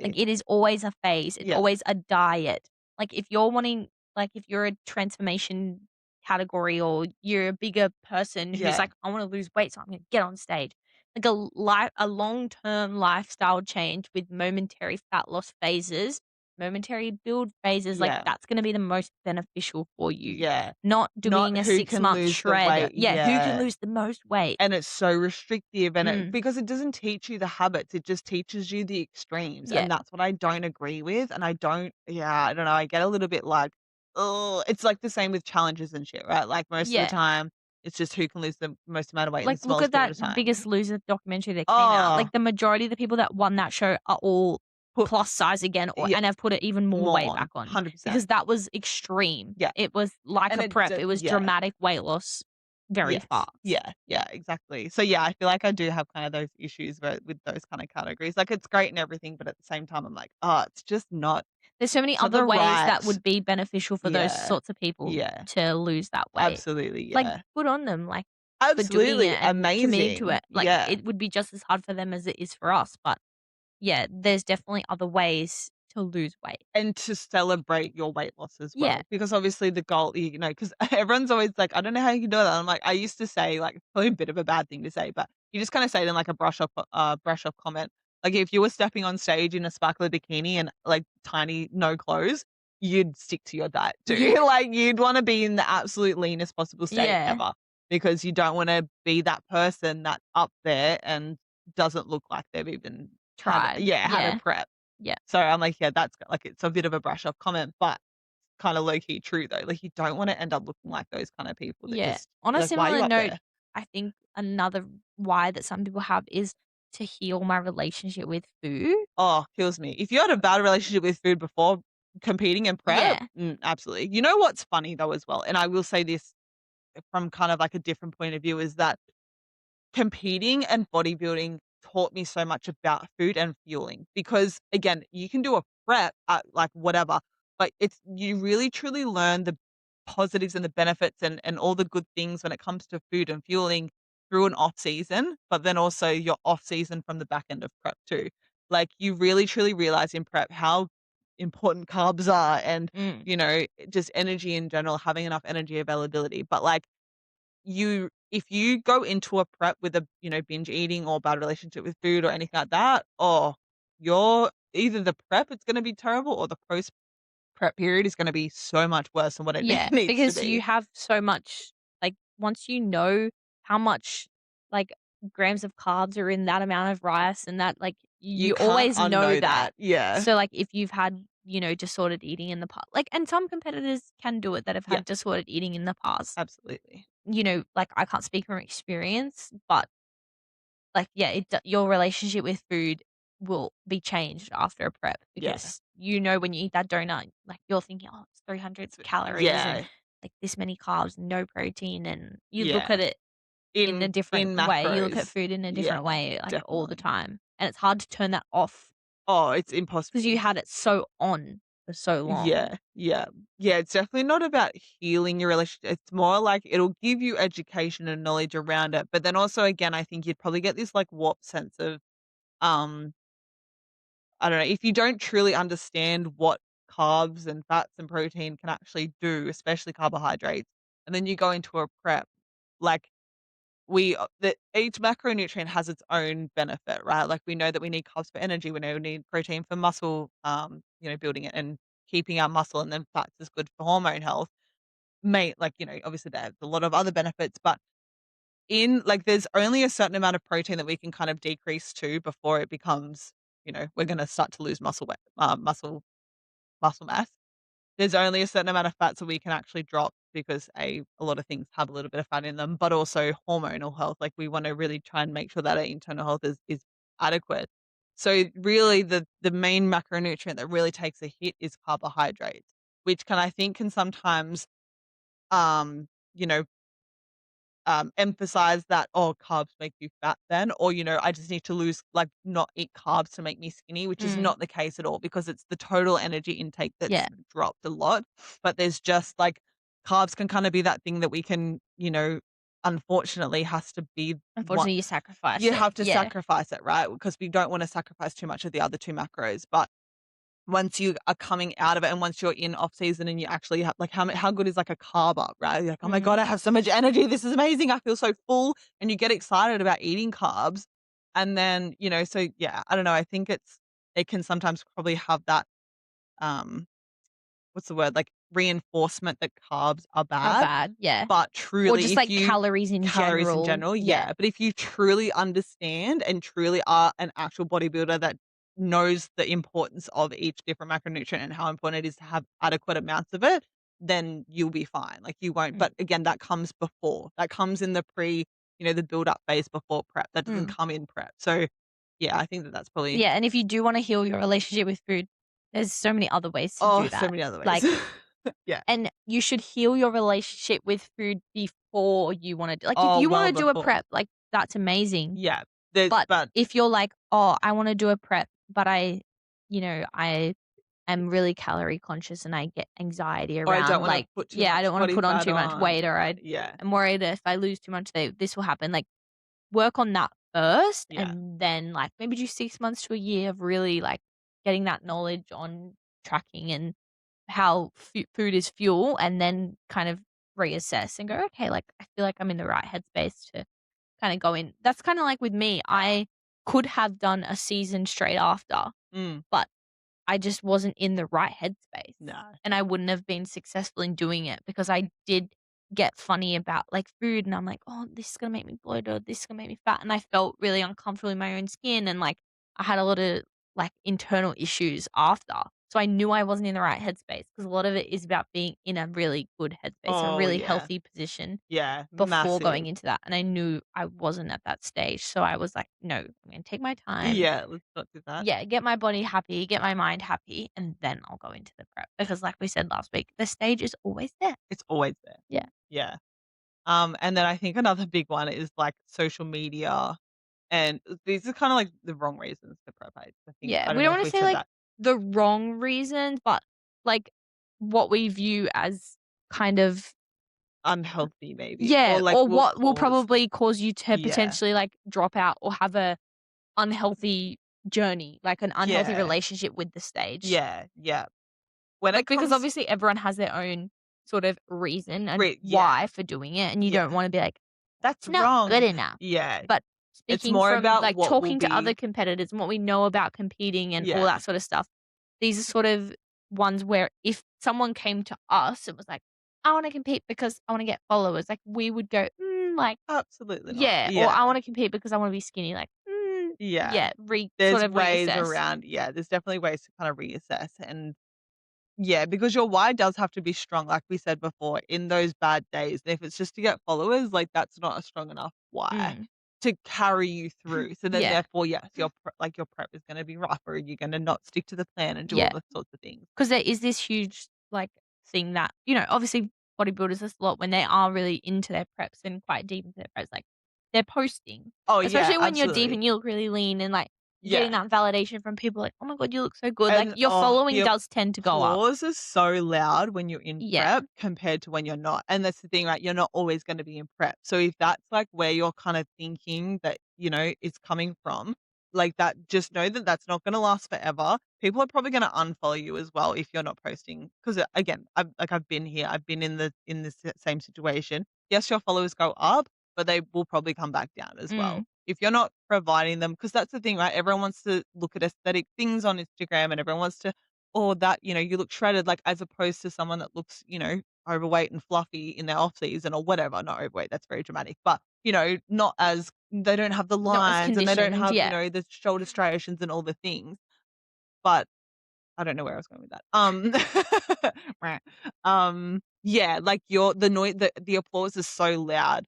Speaker 2: Like
Speaker 1: exactly.
Speaker 2: it is always a phase. It's
Speaker 1: Yeah,
Speaker 2: always a diet. Like if you're a transformation category or you're a bigger person who's
Speaker 1: yeah,
Speaker 2: like, I want to lose weight, so I'm going to get on stage. Like a long term lifestyle change with momentary fat loss phases, momentary build phases, like
Speaker 1: yeah,
Speaker 2: that's going to be the most beneficial for you.
Speaker 1: yeah.
Speaker 2: Not
Speaker 1: Not
Speaker 2: doing a
Speaker 1: who
Speaker 2: 6
Speaker 1: can
Speaker 2: month
Speaker 1: lose the
Speaker 2: shred.
Speaker 1: weight,
Speaker 2: Yeah, who can
Speaker 1: yeah.
Speaker 2: lose the most weight?
Speaker 1: And it's so restrictive
Speaker 2: Mm,
Speaker 1: because it doesn't teach you the habits, it just teaches you the extremes,
Speaker 2: yeah,
Speaker 1: and that's what I don't agree with, and I don't know, I get a little bit like, oh, it's like the same with challenges and shit, right? Like, most of the
Speaker 2: yeah.
Speaker 1: time, it's just who can lose the most amount of weight in the
Speaker 2: Like, look
Speaker 1: smallest
Speaker 2: at
Speaker 1: period
Speaker 2: that
Speaker 1: of time.
Speaker 2: Biggest Loser documentary that came out.
Speaker 1: Oh,
Speaker 2: Like, the majority of the people that won that show are all
Speaker 1: put
Speaker 2: plus size again or
Speaker 1: yeah,
Speaker 2: and have put it even more
Speaker 1: more
Speaker 2: weight
Speaker 1: on,
Speaker 2: back on
Speaker 1: 100%.
Speaker 2: because that was extreme.
Speaker 1: Yeah,
Speaker 2: It was like
Speaker 1: and
Speaker 2: a prep. It was
Speaker 1: yeah.
Speaker 2: dramatic weight loss very
Speaker 1: Yes.
Speaker 2: fast.
Speaker 1: Yeah,
Speaker 2: Yeah.
Speaker 1: yeah, exactly. So, yeah, I feel like I do have kind of those issues with those kind of categories. Like, it's great and everything, but at the same time, I'm like, "Oh,
Speaker 2: There's so many
Speaker 1: it's not
Speaker 2: other
Speaker 1: the
Speaker 2: ways that
Speaker 1: right."
Speaker 2: would be beneficial for those
Speaker 1: Yeah.
Speaker 2: sorts of people
Speaker 1: Yeah.
Speaker 2: to lose that weight.
Speaker 1: Absolutely,
Speaker 2: Like,
Speaker 1: yeah.
Speaker 2: good on them, like, for doing
Speaker 1: Absolutely
Speaker 2: it and committing to
Speaker 1: amazing.
Speaker 2: it. Like,
Speaker 1: Yeah.
Speaker 2: it would be just as hard for them as it is for us, but yeah, there's definitely other ways to lose weight.
Speaker 1: And to celebrate your weight loss as
Speaker 2: Yeah.
Speaker 1: well, because obviously the goal, because everyone's always like, "I don't know how you can do that." I'm like, I used to say, like, probably a bit of a bad thing to say, but you just kinda say it in like a brush off comment. Like, if you were stepping on stage in a sparkly bikini and, like, tiny, no clothes, you'd stick to your diet too.
Speaker 2: Yeah.
Speaker 1: Like, you'd wanna be in the absolute leanest possible state
Speaker 2: Yeah.
Speaker 1: ever, because you don't wanna be that person that's up there and doesn't look like they've even
Speaker 2: Tried.
Speaker 1: had a
Speaker 2: Yeah.
Speaker 1: prep.
Speaker 2: Yeah.
Speaker 1: So I'm like, yeah, like, it's a bit of a brush off comment, but kinda low key true though. Like, you don't wanna end up looking like those kind of people that
Speaker 2: Yeah.
Speaker 1: just
Speaker 2: On
Speaker 1: you're
Speaker 2: a
Speaker 1: like, "Why are you
Speaker 2: similar
Speaker 1: up
Speaker 2: note,
Speaker 1: there?"
Speaker 2: I think another why that some people have is to heal my relationship with food.
Speaker 1: Oh, kills me. If you had a bad relationship with food before competing in prep,
Speaker 2: Yeah.
Speaker 1: absolutely. You know what's funny though as well, and I will say this from kind of like a different point of view, is that competing and bodybuilding taught me so much about food and fueling because again, you can do a prep at like whatever, but it's you really truly learn the positives and the benefits and all the good things when it comes to food and fueling through an off season, but then also your off season from the back end of prep too. Like you really truly realize in prep how important carbs are and
Speaker 2: Mm.
Speaker 1: just energy in general, having enough energy availability. But like you if you go into a prep with a, binge eating or bad relationship with food or anything like that, oh, you're either the prep, it's gonna be terrible, or the post-prep period is gonna be so much worse than what it
Speaker 2: Yeah,
Speaker 1: needs to
Speaker 2: because you
Speaker 1: be.
Speaker 2: have so much like, once you know how much, like, grams of carbs are in that amount of rice and that, like,
Speaker 1: You
Speaker 2: you
Speaker 1: can't
Speaker 2: always know
Speaker 1: unknow
Speaker 2: that.
Speaker 1: that. Yeah.
Speaker 2: So, like, if you've had, disordered eating in the past, like, and some competitors can do it that have
Speaker 1: Yeah,
Speaker 2: had disordered eating in the past.
Speaker 1: absolutely.
Speaker 2: Like, I can't speak from experience, but, like, yeah, your relationship with food will be changed after a prep
Speaker 1: Yeah.
Speaker 2: because when you eat that donut, like, you're thinking, "Oh, it's 300
Speaker 1: It's
Speaker 2: calories and,
Speaker 1: yeah,
Speaker 2: like, this many carbs, no protein," and you look at
Speaker 1: yeah.
Speaker 2: it in a different
Speaker 1: In
Speaker 2: way. You look at
Speaker 1: macros.
Speaker 2: food in a
Speaker 1: Yeah,
Speaker 2: different way, like, all the
Speaker 1: definitely.
Speaker 2: time, and it's hard to turn that off
Speaker 1: Oh, it's
Speaker 2: because you
Speaker 1: impossible.
Speaker 2: had it so on for so long.
Speaker 1: Yeah, yeah. Yeah, it's definitely not about healing your relationship. It's more like it'll give you education and knowledge around it. But then also again, I think you'd probably get this like warped sense of um, I don't know, if you don't truly understand what carbs and fats and protein can actually do, especially carbohydrates, and then you go into a prep, like that each macronutrient has its own benefit, right? Like we know that we need carbs for energy, we know we need protein for muscle, building it and keeping our muscle, and then fats is good for hormone health. Like, obviously there's a lot of other benefits, but in like there's only a certain amount of protein that we can kind of decrease to before it becomes, we're gonna start to lose muscle mass. There's only a certain amount of fats that we can actually drop because a lot of things have a little bit of fat in them, but also hormonal health. Like we want to really try and make sure that our internal health is adequate. So really the main macronutrient that really takes a hit is carbohydrates, which I think can sometimes um, you know, emphasize that, "Oh, carbs make you fat then," or, "I just need to lose like, not eat carbs to make me skinny," which is
Speaker 2: Mm,
Speaker 1: not the case at all because it's the total energy intake that's
Speaker 2: yeah.
Speaker 1: dropped a lot. But there's just like carbs can kinda be that thing that we can, unfortunately has to be what
Speaker 2: Unfortunately, you sacrifice
Speaker 1: you
Speaker 2: it.
Speaker 1: have to
Speaker 2: Yeah.
Speaker 1: sacrifice it, right? Because we don't wanna sacrifice too much of the other 2 macros, but once you are coming out of it and once you're in off season and you actually have like how good is like a carb up, right? You're like, "Oh my
Speaker 2: Mm.
Speaker 1: god, I have so much energy. This is amazing. I feel so full." And you get excited about eating carbs. And then, so yeah, I don't know. I think it can sometimes probably have that um what's the word? Like reinforcement that carbs are
Speaker 2: Are
Speaker 1: bad.
Speaker 2: bad, yeah.
Speaker 1: But
Speaker 2: Or
Speaker 1: truly,
Speaker 2: just,
Speaker 1: if
Speaker 2: like,
Speaker 1: you
Speaker 2: calories in
Speaker 1: calories in
Speaker 2: general.
Speaker 1: general,
Speaker 2: Yeah.
Speaker 1: yeah, but if you truly understand and truly are an actual bodybuilder that knows the importance of each different macronutrient and how important it is to have adequate amounts of it, then you'll be fine. Like you won't.
Speaker 2: Mm.
Speaker 1: But again, that comes before. That comes in the the build up phase before prep. That doesn't
Speaker 2: Mm.
Speaker 1: come in prep. So yeah, I think that that's probably
Speaker 2: Yeah, and if you do wanna heal your relationship with food, there's so many other ways to
Speaker 1: oh
Speaker 2: do
Speaker 1: so
Speaker 2: that.
Speaker 1: many other ways.
Speaker 2: Like,
Speaker 1: Yeah.
Speaker 2: and you should heal your relationship with food before you wanna do, like, if
Speaker 1: Oh
Speaker 2: you
Speaker 1: well
Speaker 2: wanna do a
Speaker 1: before.
Speaker 2: prep, like, that's amazing.
Speaker 1: Yeah.
Speaker 2: But
Speaker 1: But
Speaker 2: if you're like, "Oh, I wanna do a prep, but I am really calorie conscious and I get anxiety
Speaker 1: or I don't
Speaker 2: around,
Speaker 1: want to
Speaker 2: like,
Speaker 1: put too
Speaker 2: yeah, I
Speaker 1: much
Speaker 2: don't wanna
Speaker 1: body
Speaker 2: put on
Speaker 1: fat
Speaker 2: too much
Speaker 1: on.
Speaker 2: weight, or
Speaker 1: Yeah.
Speaker 2: I'm worried if I lose too much, this will happen." Like, work on that first,
Speaker 1: Yeah.
Speaker 2: and then, like, maybe do 6 months to a year of really, like, getting that knowledge on tracking and how food is fuel, and then kind of reassess and go, "Okay, like, I feel like I'm in the right headspace to kinda go in." That's kinda like with me, I could have done a season straight after,
Speaker 1: Mm.
Speaker 2: but I just wasn't in the right headspace,
Speaker 1: No.
Speaker 2: and I wouldn't have been successful in doing it because I did get funny about, like, food, and I'm like, "Oh, this is gonna make me bloated, or this is gonna make me fat," and I felt really uncomfortable in my own skin, and, like, I had a lot of, like, internal issues after. So I knew I wasn't in the right headspace because a lot of it is about being in a really good headspace, a
Speaker 1: Oh,
Speaker 2: really
Speaker 1: yeah.
Speaker 2: healthy position
Speaker 1: Yeah,
Speaker 2: before going
Speaker 1: massive.
Speaker 2: into that, and I knew I wasn't at that stage, so I was like, "No, I'm gonna take my time."
Speaker 1: Yeah, let's not do that.
Speaker 2: Yeah, get my body happy, get my mind happy, and then I'll go into the prep because like we said last week, the stage is always there.
Speaker 1: It's always there.
Speaker 2: Yeah.
Speaker 1: Yeah. And then I think another big one is, like, social media, and these are kinda, like, the wrong reasons to prep, I think.
Speaker 2: Yeah,
Speaker 1: I don't
Speaker 2: we
Speaker 1: know
Speaker 2: don't
Speaker 1: if
Speaker 2: wanna
Speaker 1: we
Speaker 2: say,
Speaker 1: said
Speaker 2: like,
Speaker 1: that.
Speaker 2: the wrong reasons, but, like, what we view as kind of
Speaker 1: Unhealthy maybe, or,
Speaker 2: yeah,
Speaker 1: like,
Speaker 2: or
Speaker 1: will
Speaker 2: what will
Speaker 1: cause.
Speaker 2: probably cause you to
Speaker 1: Yeah.
Speaker 2: potentially, like, drop out or have a unhealthy journey, like, an unhealthy
Speaker 1: Yeah.
Speaker 2: relationship with the stage.
Speaker 1: Yeah, yeah. When it
Speaker 2: Like, because
Speaker 1: comes
Speaker 2: obviously everyone has their own sort of reason and
Speaker 1: yeah,
Speaker 2: why for doing it, and you
Speaker 1: yeah.
Speaker 2: don't wanna be like,
Speaker 1: That's
Speaker 2: "Not good
Speaker 1: wrong.
Speaker 2: enough."
Speaker 1: Yeah.
Speaker 2: But
Speaker 1: It's
Speaker 2: speaking
Speaker 1: more
Speaker 2: from,
Speaker 1: about
Speaker 2: like,
Speaker 1: what will
Speaker 2: talking to other
Speaker 1: be.
Speaker 2: competitors and what we know about competing and all
Speaker 1: Yeah.
Speaker 2: that sort of stuff, these are sort of ones where if someone came to us and was like, "I wanna compete because I wanna get followers," like, we would go, like,
Speaker 1: Absolutely not.
Speaker 2: yeah, or
Speaker 1: Yeah.
Speaker 2: "I wanna compete because I wanna be skinny," like,
Speaker 1: Yeah.
Speaker 2: yeah, sort
Speaker 1: There's
Speaker 2: of
Speaker 1: ways
Speaker 2: reassess.
Speaker 1: around, yeah, there's definitely ways to kind of reassess, and yeah, because your why does have to be strong, like we said before, in those bad days. And if it's just to get followers, like that's not a strong enough why
Speaker 2: Mm,
Speaker 1: to carry you through. So then,
Speaker 2: yeah,
Speaker 1: therefore, yes, your prep is going to be rough, or you're going to not stick to the plan and do all
Speaker 2: yeah.
Speaker 1: those sorts of things.
Speaker 2: 'Cause there is this huge, like, thing that, obviously bodybuilders a lot when they are really into their preps and quite deep into their preps, like, they're posting.
Speaker 1: Oh yeah,
Speaker 2: Especially when you're deep
Speaker 1: absolutely.
Speaker 2: and you look really lean and, like, getting
Speaker 1: Yeah.
Speaker 2: that validation from people like, "Oh my god, you look so good." Like,
Speaker 1: And,
Speaker 2: your following
Speaker 1: the
Speaker 2: does tend to go up.
Speaker 1: applause is so loud when you're in
Speaker 2: Yeah.
Speaker 1: prep compared to when you're not, and that's the thing, right? You're not always gonna be in prep. So if that's, like, where you're kinda thinking that, it's coming from, like, that just know that that's not gonna last forever. People are probably gonna unfollow you as well if you're not posting. Because again, I've been here, I've been in this same situation. Yes, your followers go up, but they will probably come back down as well.
Speaker 2: Mm.
Speaker 1: If you're not providing them, because that's the thing, right? Everyone wants to look at aesthetic things on Instagram, and everyone wants to, "Oh, that, you look shredded," like, as opposed to someone that looks, overweight and fluffy in their off season or whatever. Not overweight, that's very dramatic, but, not as they don't have the
Speaker 2: Not as
Speaker 1: lines and they don't
Speaker 2: conditioned,
Speaker 1: have,
Speaker 2: yeah.
Speaker 1: the shoulder striations and all the things. But I don't know where I was going with that. Yeah, like, the applause is so loud.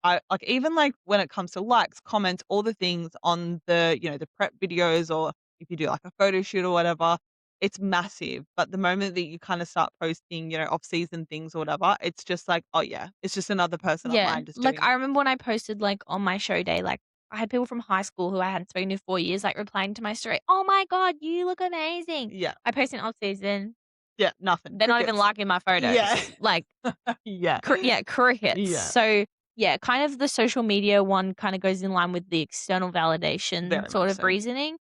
Speaker 1: I like, even, like, when it comes to likes, comments, all the things on the prep videos, or if you do, like, a photo shoot or whatever, it's massive. But the moment that you kinda start posting, off-season things or whatever, it's just like, "Oh, yeah, it's just another person
Speaker 2: Yeah.
Speaker 1: online just
Speaker 2: Like,
Speaker 1: doing
Speaker 2: I
Speaker 1: it."
Speaker 2: remember when I posted, like, on my show day, like, I had people from high school who I hadn't spoken to in 4 years, like, replying to my story, "Oh my god, you look amazing."
Speaker 1: Yeah.
Speaker 2: I posted off season.
Speaker 1: Yeah, nothing.
Speaker 2: They're not even
Speaker 1: Crickets.
Speaker 2: liking my
Speaker 1: Yeah.
Speaker 2: photos. Like,
Speaker 1: Yeah.
Speaker 2: yeah, crickets.
Speaker 1: Yeah.
Speaker 2: So, yeah, kind of the social media one kinda goes in line with the external validation
Speaker 1: Very
Speaker 2: sort
Speaker 1: much
Speaker 2: of
Speaker 1: so.
Speaker 2: reasoning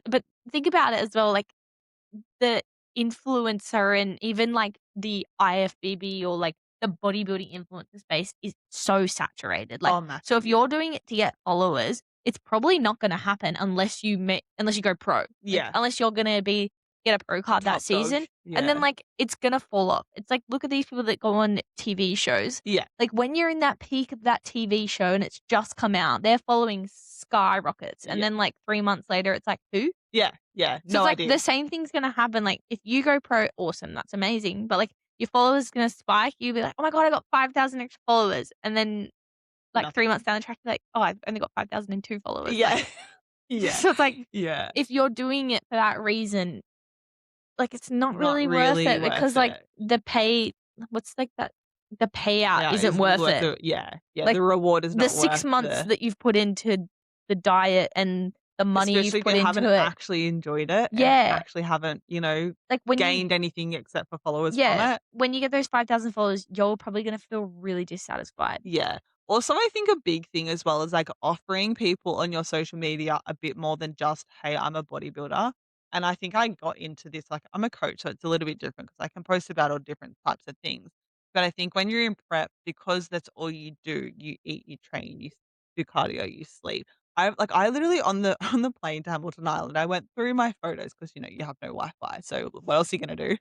Speaker 2: but think about it as well, like, the influencer and even, like, the IFBB or, like, the bodybuilding influencer space is so saturated, like,
Speaker 1: Oh,
Speaker 2: so
Speaker 1: massive,
Speaker 2: if
Speaker 1: yeah.
Speaker 2: you're doing it to get followers, it's probably not gonna happen unless you go pro, like,
Speaker 1: Yeah.
Speaker 2: unless you're gonna get a pro
Speaker 1: The
Speaker 2: card that
Speaker 1: top dog.
Speaker 2: season, and then,
Speaker 1: Yeah.
Speaker 2: like, it's gonna fall off. It's like, look at these people that go on TV shows.
Speaker 1: Yeah.
Speaker 2: Like, when you're in that peak of that TV show and it's just come out, their following skyrockets, and
Speaker 1: Yeah.
Speaker 2: then, like, 3 months later, it's like, "Who?"
Speaker 1: Yeah. Yeah.
Speaker 2: So
Speaker 1: No
Speaker 2: it's like
Speaker 1: idea.
Speaker 2: the same thing's gonna happen, like, if you go pro, awesome, that's amazing, but, like, your followers gonna spike, you'll be like, "Oh my god, I got 5,000 extra followers," and then, like, 3
Speaker 1: Nothing.
Speaker 2: months down the track, you're like, "Oh, I've only got 5,002 followers," like,
Speaker 1: Yeah. Yeah.
Speaker 2: so it's like,
Speaker 1: Yeah.
Speaker 2: if you're doing it for that reason, like, it's not
Speaker 1: Not
Speaker 2: really worth
Speaker 1: really
Speaker 2: it
Speaker 1: worth
Speaker 2: because, like,
Speaker 1: it.
Speaker 2: what's, like, the payout
Speaker 1: Yeah,
Speaker 2: isn't
Speaker 1: is
Speaker 2: worth
Speaker 1: what
Speaker 2: it.
Speaker 1: the yeah, yeah,
Speaker 2: Like,
Speaker 1: the reward is
Speaker 2: the
Speaker 1: not
Speaker 2: 6
Speaker 1: worth
Speaker 2: months
Speaker 1: the
Speaker 2: that you've put into the diet and the money you've
Speaker 1: especially if
Speaker 2: put
Speaker 1: you haven't
Speaker 2: into it.
Speaker 1: actually enjoyed it and
Speaker 2: Yeah,
Speaker 1: actually haven't,
Speaker 2: like, when you
Speaker 1: gained anything except for followers from
Speaker 2: yeah,
Speaker 1: it.
Speaker 2: when you get those 5,000 followers, you're probably gonna feel really dissatisfied.
Speaker 1: Yeah. Also, I think a big thing as well is, like, offering people on your social media a bit more than just, "Hey, I'm a bodybuilder." And I think I got into this, like, I'm a coach, so it's a little bit different because I can post about all different types of things. But I think when you're in prep, because that's all you do, you eat, you train, you do cardio, you sleep. I literally on the on the plane to Hamilton Island, I went through my photos because you have no Wi-Fi, so what else are you gonna do?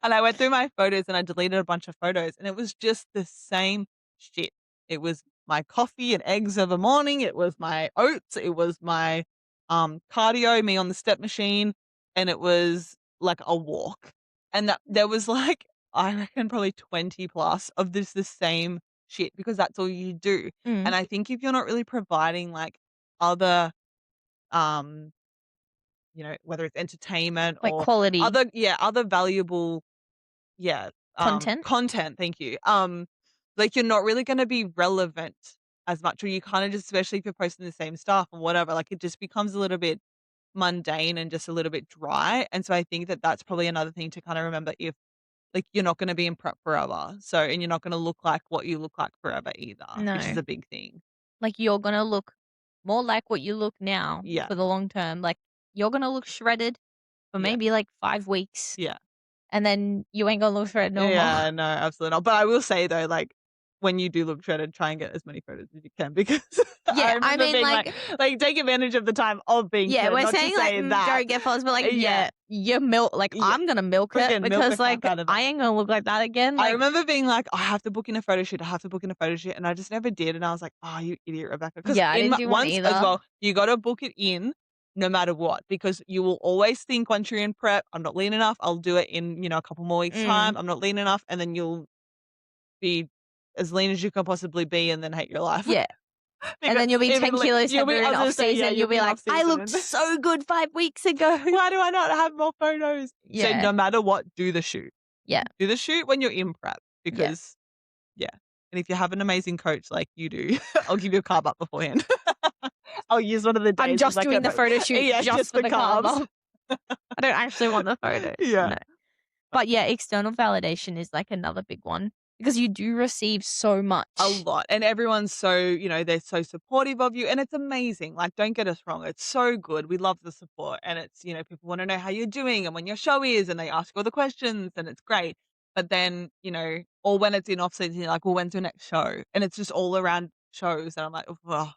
Speaker 1: And I went through my photos and I deleted a bunch of photos, and it was just the same shit. It was my coffee and eggs of a morning, it was my oats, it was my, cardio, me on the step machine, and it was like a walk. And that there was like, I reckon probably 20 plus of this the same shit because that's all you do.
Speaker 2: Mm.
Speaker 1: And I think if you're not really providing like other, um, whether it's entertainment
Speaker 2: Like
Speaker 1: or
Speaker 2: quality
Speaker 1: other valuable, yeah,
Speaker 2: content?
Speaker 1: content, thank you. Like you're not really gonna be relevant as much, or you kind of just, especially if you're posting the same stuff or whatever, like it just becomes a little bit mundane and just a little bit dry. And so I think that that's probably another thing to kind of remember if like you're not going to be in prep forever. So, and you're not going to look like what you look like forever either, which is
Speaker 2: No.
Speaker 1: a big thing.
Speaker 2: Like, you're gonna look more like what you look now
Speaker 1: Yeah.
Speaker 2: for the long term. Like, you're gonna look shredded for
Speaker 1: Yeah.
Speaker 2: maybe, like, 5 weeks,
Speaker 1: Yeah.
Speaker 2: and then you ain't gonna look shredded no more.
Speaker 1: Yeah, no, absolutely not. But I will say though, like when you do look shredded, try and get as many photos as you can because I
Speaker 2: Yeah, I
Speaker 1: remember
Speaker 2: mean,
Speaker 1: being like take advantage of the time of being
Speaker 2: yeah,
Speaker 1: shredded,
Speaker 2: we're
Speaker 1: not to
Speaker 2: saying, like,
Speaker 1: say that.
Speaker 2: don't get followers, but, like,
Speaker 1: Yeah.
Speaker 2: yeah, you milk like,
Speaker 1: Yeah.
Speaker 2: I'm gonna milk it
Speaker 1: Freaking milk the
Speaker 2: because,
Speaker 1: crap
Speaker 2: like,
Speaker 1: out of it.
Speaker 2: I ain't gonna look like that again,
Speaker 1: I
Speaker 2: like
Speaker 1: remember being like, "I have to book in a photo shoot, I have to book in a photo shoot," and I just never did, and I was like, "Oh, you idiot, Rebecca." Because
Speaker 2: yeah, I
Speaker 1: in
Speaker 2: didn't
Speaker 1: my
Speaker 2: do one
Speaker 1: once as
Speaker 2: either.
Speaker 1: well, you gotta book it in no matter what, because you will always think once you're in prep, "I'm not lean enough, I'll do it in, a couple more weeks'
Speaker 2: Mm,
Speaker 1: time, I'm not lean enough," and then you'll be as lean as you can possibly be and then hate your life.
Speaker 2: yeah, and
Speaker 1: Because
Speaker 2: then you'll be
Speaker 1: even
Speaker 2: 10 kilos
Speaker 1: you'll be
Speaker 2: heavier
Speaker 1: I
Speaker 2: in
Speaker 1: was gonna say, yeah,
Speaker 2: off-season,
Speaker 1: you'll
Speaker 2: you'll
Speaker 1: be
Speaker 2: be
Speaker 1: in
Speaker 2: like, "I
Speaker 1: off-season
Speaker 2: looked
Speaker 1: and
Speaker 2: so good 5 weeks ago."
Speaker 1: why do I not have more photos? So
Speaker 2: Yeah,
Speaker 1: no matter what, do the shoot.
Speaker 2: yeah,
Speaker 1: Do the shoot when you're in prep
Speaker 2: yeah.
Speaker 1: because yeah. And if you have an amazing coach like you do, I'll give you a carb up beforehand. I'll use one of the
Speaker 2: I'm
Speaker 1: days as
Speaker 2: just
Speaker 1: like
Speaker 2: doing
Speaker 1: a
Speaker 2: the photo shoot
Speaker 1: yeah,
Speaker 2: just
Speaker 1: just
Speaker 2: for
Speaker 1: the
Speaker 2: the carb
Speaker 1: carbs.
Speaker 2: up. I don't actually want the photos,
Speaker 1: Yeah.
Speaker 2: no. But yeah, external validation is like another big one because you do receive so
Speaker 1: A
Speaker 2: much.
Speaker 1: lot. And everyone's so, they're so supportive of you and it's amazing. Like, don't get us wrong. It's so good. We love the support and it's, people want to know how you're doing and when your show is and they ask all the questions and it's great. But then, or when it's in off season, you're like, well, when's your next show? And it's just all around shows. And I'm like, oh,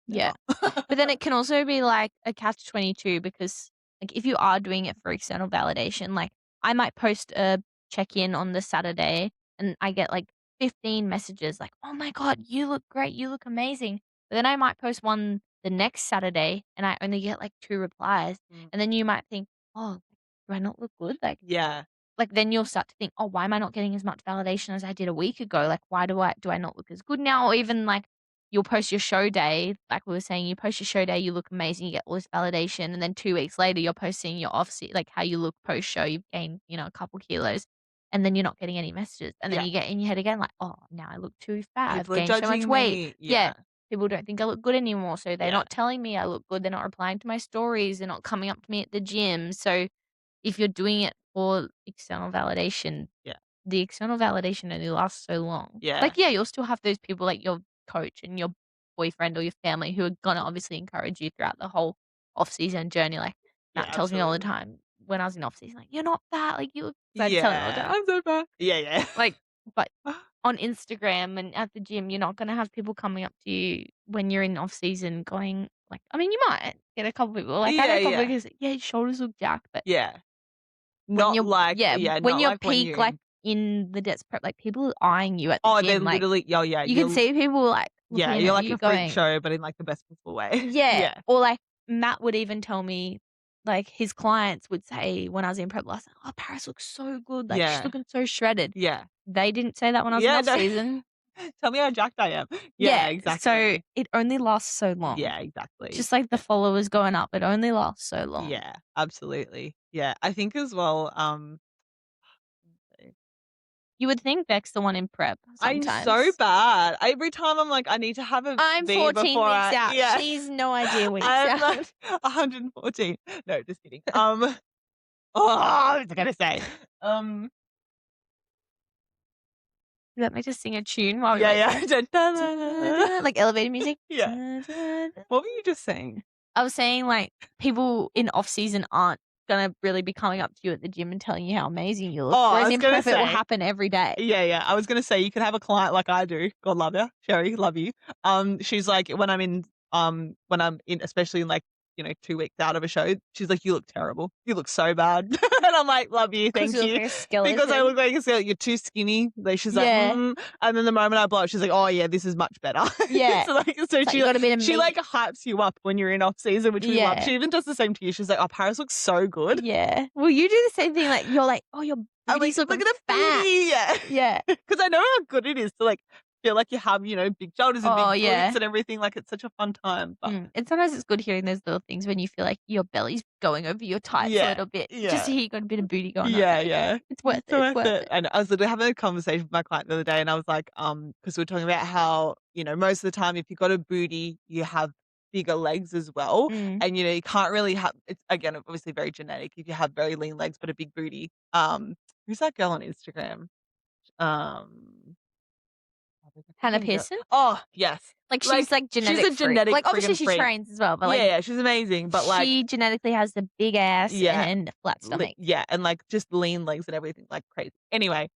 Speaker 2: Yeah.
Speaker 1: never.
Speaker 2: But then it can also be like a catch-22 because like if you are doing it for external validation, like I might post a check-in on the Saturday and I get like 15 messages like, "Oh my god, you look great. You look amazing." But then I might post one the next Saturday and I only get like 2 replies.
Speaker 1: Mm.
Speaker 2: And then you might think, "Oh, do I not look good?"
Speaker 1: Yeah.
Speaker 2: Like, then you'll start to think, "Oh, why am I not getting as much validation as I did a week ago? Like, why do I not look as good now?" Or even, like, you'll post your show day, like we were saying, you post your show day, you look amazing, you get all this validation, and then 2 weeks later, you're posting your like, how you look post-show, you've gained, a couple kilos, and then you're not getting any messages, and then
Speaker 1: Yeah.
Speaker 2: you get in your head again, like, "Oh, now I look too fat, I've
Speaker 1: People are
Speaker 2: gained so much
Speaker 1: judging
Speaker 2: weight."
Speaker 1: me.
Speaker 2: Yeah.
Speaker 1: Yeah.
Speaker 2: People don't think I look good anymore, so they're
Speaker 1: Yeah.
Speaker 2: not telling me I look good, they're not replying to my stories, they're not coming up to me at the gym, so if you're doing it for external validation,
Speaker 1: Yeah.
Speaker 2: the external validation only lasts so long.
Speaker 1: Yeah.
Speaker 2: Like, yeah, you'll still have those people like your coach and your boyfriend or your family who are gonna obviously encourage you throughout the whole off-season journey. Like,
Speaker 1: Yeah,
Speaker 2: Matt tells me all the
Speaker 1: absolutely.
Speaker 2: time when I was in off-season, like, "You're not fat, like, you look" I'd tell him all the time,
Speaker 1: Yeah.
Speaker 2: "I'm so fat."
Speaker 1: Yeah, yeah.
Speaker 2: Like, but on Instagram and at the gym, you're not gonna have people coming up to you when you're in off-season going like I mean, you might get a couple people, like, I know
Speaker 1: Yeah,
Speaker 2: a couple
Speaker 1: yeah.
Speaker 2: people say, "Yeah, your shoulders look jacked," but
Speaker 1: Yeah. Not like
Speaker 2: when
Speaker 1: not
Speaker 2: you're
Speaker 1: like when
Speaker 2: peak,
Speaker 1: you're
Speaker 2: like,
Speaker 1: in
Speaker 2: in the Dets prep, like, people are eyeing you at the
Speaker 1: oh, they're
Speaker 2: gym, like,
Speaker 1: literally oh, yeah,
Speaker 2: you can see people, like, looking
Speaker 1: you're
Speaker 2: at
Speaker 1: like
Speaker 2: you
Speaker 1: a freak
Speaker 2: going
Speaker 1: show, but in, like, the best possible way.
Speaker 2: yeah,
Speaker 1: Yeah.
Speaker 2: or, like, Matt would even tell me, like, his clients would say when I was in prep last night, "Oh, Paris looks so good, like, she's
Speaker 1: Yeah.
Speaker 2: looking so shredded."
Speaker 1: Yeah.
Speaker 2: They didn't say that when I was in
Speaker 1: Yeah,
Speaker 2: off
Speaker 1: no.
Speaker 2: season.
Speaker 1: Tell me how jacked I am. Yeah,
Speaker 2: Yeah, so
Speaker 1: exactly.
Speaker 2: it only lasts so long.
Speaker 1: Yeah, exactly.
Speaker 2: Just like the
Speaker 1: Yeah.
Speaker 2: followers going up, it only lasts so long.
Speaker 1: Yeah, absolutely. Yeah, I think as well,
Speaker 2: You would think Beck's the one in prep
Speaker 1: I'm so
Speaker 2: sometimes.
Speaker 1: bad. Every time I'm like, I need to have a
Speaker 2: I'm
Speaker 1: V
Speaker 2: 14
Speaker 1: before
Speaker 2: weeks
Speaker 1: I
Speaker 2: out.
Speaker 1: yeah.
Speaker 2: She's no idea weeks
Speaker 1: I'm
Speaker 2: out.
Speaker 1: like 114. No, just kidding. Oh, I was gonna say. Um,
Speaker 2: Let me just sing a tune while we
Speaker 1: yeah,
Speaker 2: wait for
Speaker 1: yeah.
Speaker 2: it. Like elevator music.
Speaker 1: Yeah. What were you just saying?
Speaker 2: I was saying, like, people in off season aren't gonna really be coming up to you at the gym and telling you how amazing you look,
Speaker 1: Oh, I
Speaker 2: whereas
Speaker 1: was
Speaker 2: in
Speaker 1: gonna
Speaker 2: prep, it will
Speaker 1: say.
Speaker 2: happen every day.
Speaker 1: Yeah, yeah. I was gonna say you could have a client like I do. God love you, Sherry, love you. She's like when I'm in, especially in like 2 weeks out of a show, she's like, "You look terrible. You look so bad." And I'm like, "Love you,
Speaker 2: 'Cause
Speaker 1: thank
Speaker 2: you look
Speaker 1: you."
Speaker 2: like a
Speaker 1: Because I
Speaker 2: skeleton.
Speaker 1: look like a skeleton. "You're too skinny." Like, she's like,
Speaker 2: Yeah.
Speaker 1: "Mm." And then the moment I blow up, she's like, "Oh, yeah, this is much better."
Speaker 2: Yeah.
Speaker 1: So, like, so
Speaker 2: It's like you got a bit of
Speaker 1: she,
Speaker 2: meat.
Speaker 1: like, hypes you up when you're in off season, which we love.
Speaker 2: Yeah.
Speaker 1: She even does the same to you. She's like, "Oh, Paris looks so good."
Speaker 2: Yeah. Well, you do the same thing, like, you're like, "Oh, your
Speaker 1: I'm
Speaker 2: booty's
Speaker 1: like, "Look
Speaker 2: looking
Speaker 1: at the
Speaker 2: fat."
Speaker 1: booty." Yeah.
Speaker 2: Yeah.
Speaker 1: Because I know how good it is to, like, feel like you have, big shoulders and
Speaker 2: Oh,
Speaker 1: big glutes
Speaker 2: yeah.
Speaker 1: and everything. Like, it's such a fun time, but
Speaker 2: And sometimes it's good hearing those little things when you feel like your belly's going over your tights a
Speaker 1: yeah,
Speaker 2: little bit, just to
Speaker 1: yeah.
Speaker 2: hear you got a bit of booty going on.
Speaker 1: Yeah, yeah.
Speaker 2: It's worth
Speaker 1: It's
Speaker 2: it,
Speaker 1: so
Speaker 2: it's
Speaker 1: worth
Speaker 2: worth
Speaker 1: it.
Speaker 2: it.
Speaker 1: And I was literally having a conversation with my client the other day, and I was like, because we are talking about how, most of the time if you've got a booty, you have bigger legs as well.
Speaker 2: Mm.
Speaker 1: And, you can't really have it's again obviously very genetic if you have very lean legs but a big booty. Who's that girl on Instagram? Um I
Speaker 2: Hannah
Speaker 1: freaking go
Speaker 2: Pearson?
Speaker 1: Oh, yes.
Speaker 2: Like, she's,
Speaker 1: Like,
Speaker 2: like,
Speaker 1: she's
Speaker 2: genetic
Speaker 1: a
Speaker 2: freak.
Speaker 1: genetic
Speaker 2: Like, obviously
Speaker 1: friggin'
Speaker 2: she
Speaker 1: freak.
Speaker 2: trains as well, but,
Speaker 1: Yeah,
Speaker 2: like,
Speaker 1: yeah, she's amazing, but, like
Speaker 2: she genetically has the big ass
Speaker 1: yeah,
Speaker 2: and flat stomach.
Speaker 1: yeah, and, like, just lean legs and everything like crazy. Anyway,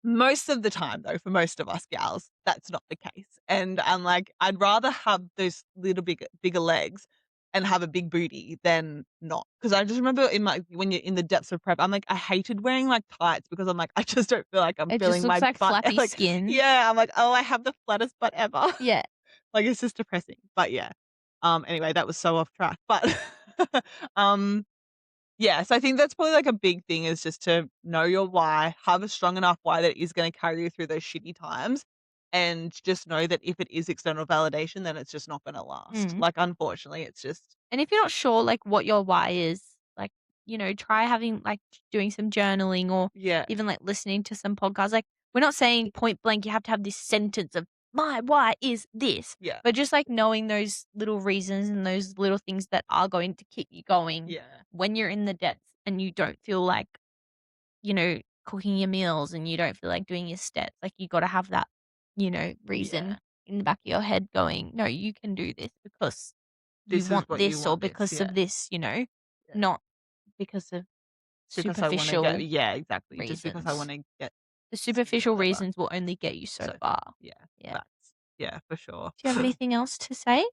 Speaker 1: most of the time, though, for most of us gals, that's not the case, and I'm like, I'd rather have those little bigger legs and have a big booty than not. Because I just remember when you're in the depths of prep, I'm like, I hated wearing, like, tights because I'm like, I just don't feel like I'm
Speaker 2: It just
Speaker 1: feeling
Speaker 2: looks
Speaker 1: my
Speaker 2: like
Speaker 1: butt.
Speaker 2: flappy
Speaker 1: Like,
Speaker 2: skin.
Speaker 1: yeah, I'm like, "Oh, I have the flattest butt ever."
Speaker 2: Yeah.
Speaker 1: Like, it's just depressing, but yeah. Anyway, that was so off track, but, um yes, I think that's probably, like, a big thing is just to know your why, have a strong enough why that is gonna carry you through those shitty times, and just know that if it is external validation, then it's just not gonna last.
Speaker 2: Mm.
Speaker 1: Like, unfortunately, it's just
Speaker 2: And if you're not sure, like, what your why is, like, try having, like, doing some journaling or
Speaker 1: yeah,
Speaker 2: even, like, listening to some podcasts. Like, we're not saying point blank you have to have this sentence of, "My why is this,"
Speaker 1: yeah,
Speaker 2: but just, like, knowing those little reasons and those little things that are going to keep you going
Speaker 1: yeah,
Speaker 2: when you're in the depths and you don't feel like, cooking your meals and you don't feel like doing your steps. Like, you gotta have that,
Speaker 1: yeah.
Speaker 2: reason in the back of your head going, "No, you can do this because you
Speaker 1: This is
Speaker 2: want
Speaker 1: what you
Speaker 2: this or
Speaker 1: want this,
Speaker 2: because
Speaker 1: yeah,
Speaker 2: of this,"
Speaker 1: yeah.
Speaker 2: not because of
Speaker 1: Because I wanna get
Speaker 2: superficial
Speaker 1: yeah, exactly, just because I
Speaker 2: reasons.
Speaker 1: wanna get
Speaker 2: The
Speaker 1: seen or
Speaker 2: superficial
Speaker 1: whatever.
Speaker 2: reasons will only get you so
Speaker 1: So far,
Speaker 2: far.
Speaker 1: yeah,
Speaker 2: Yeah.
Speaker 1: that's yeah, for sure.
Speaker 2: Do you have anything else to say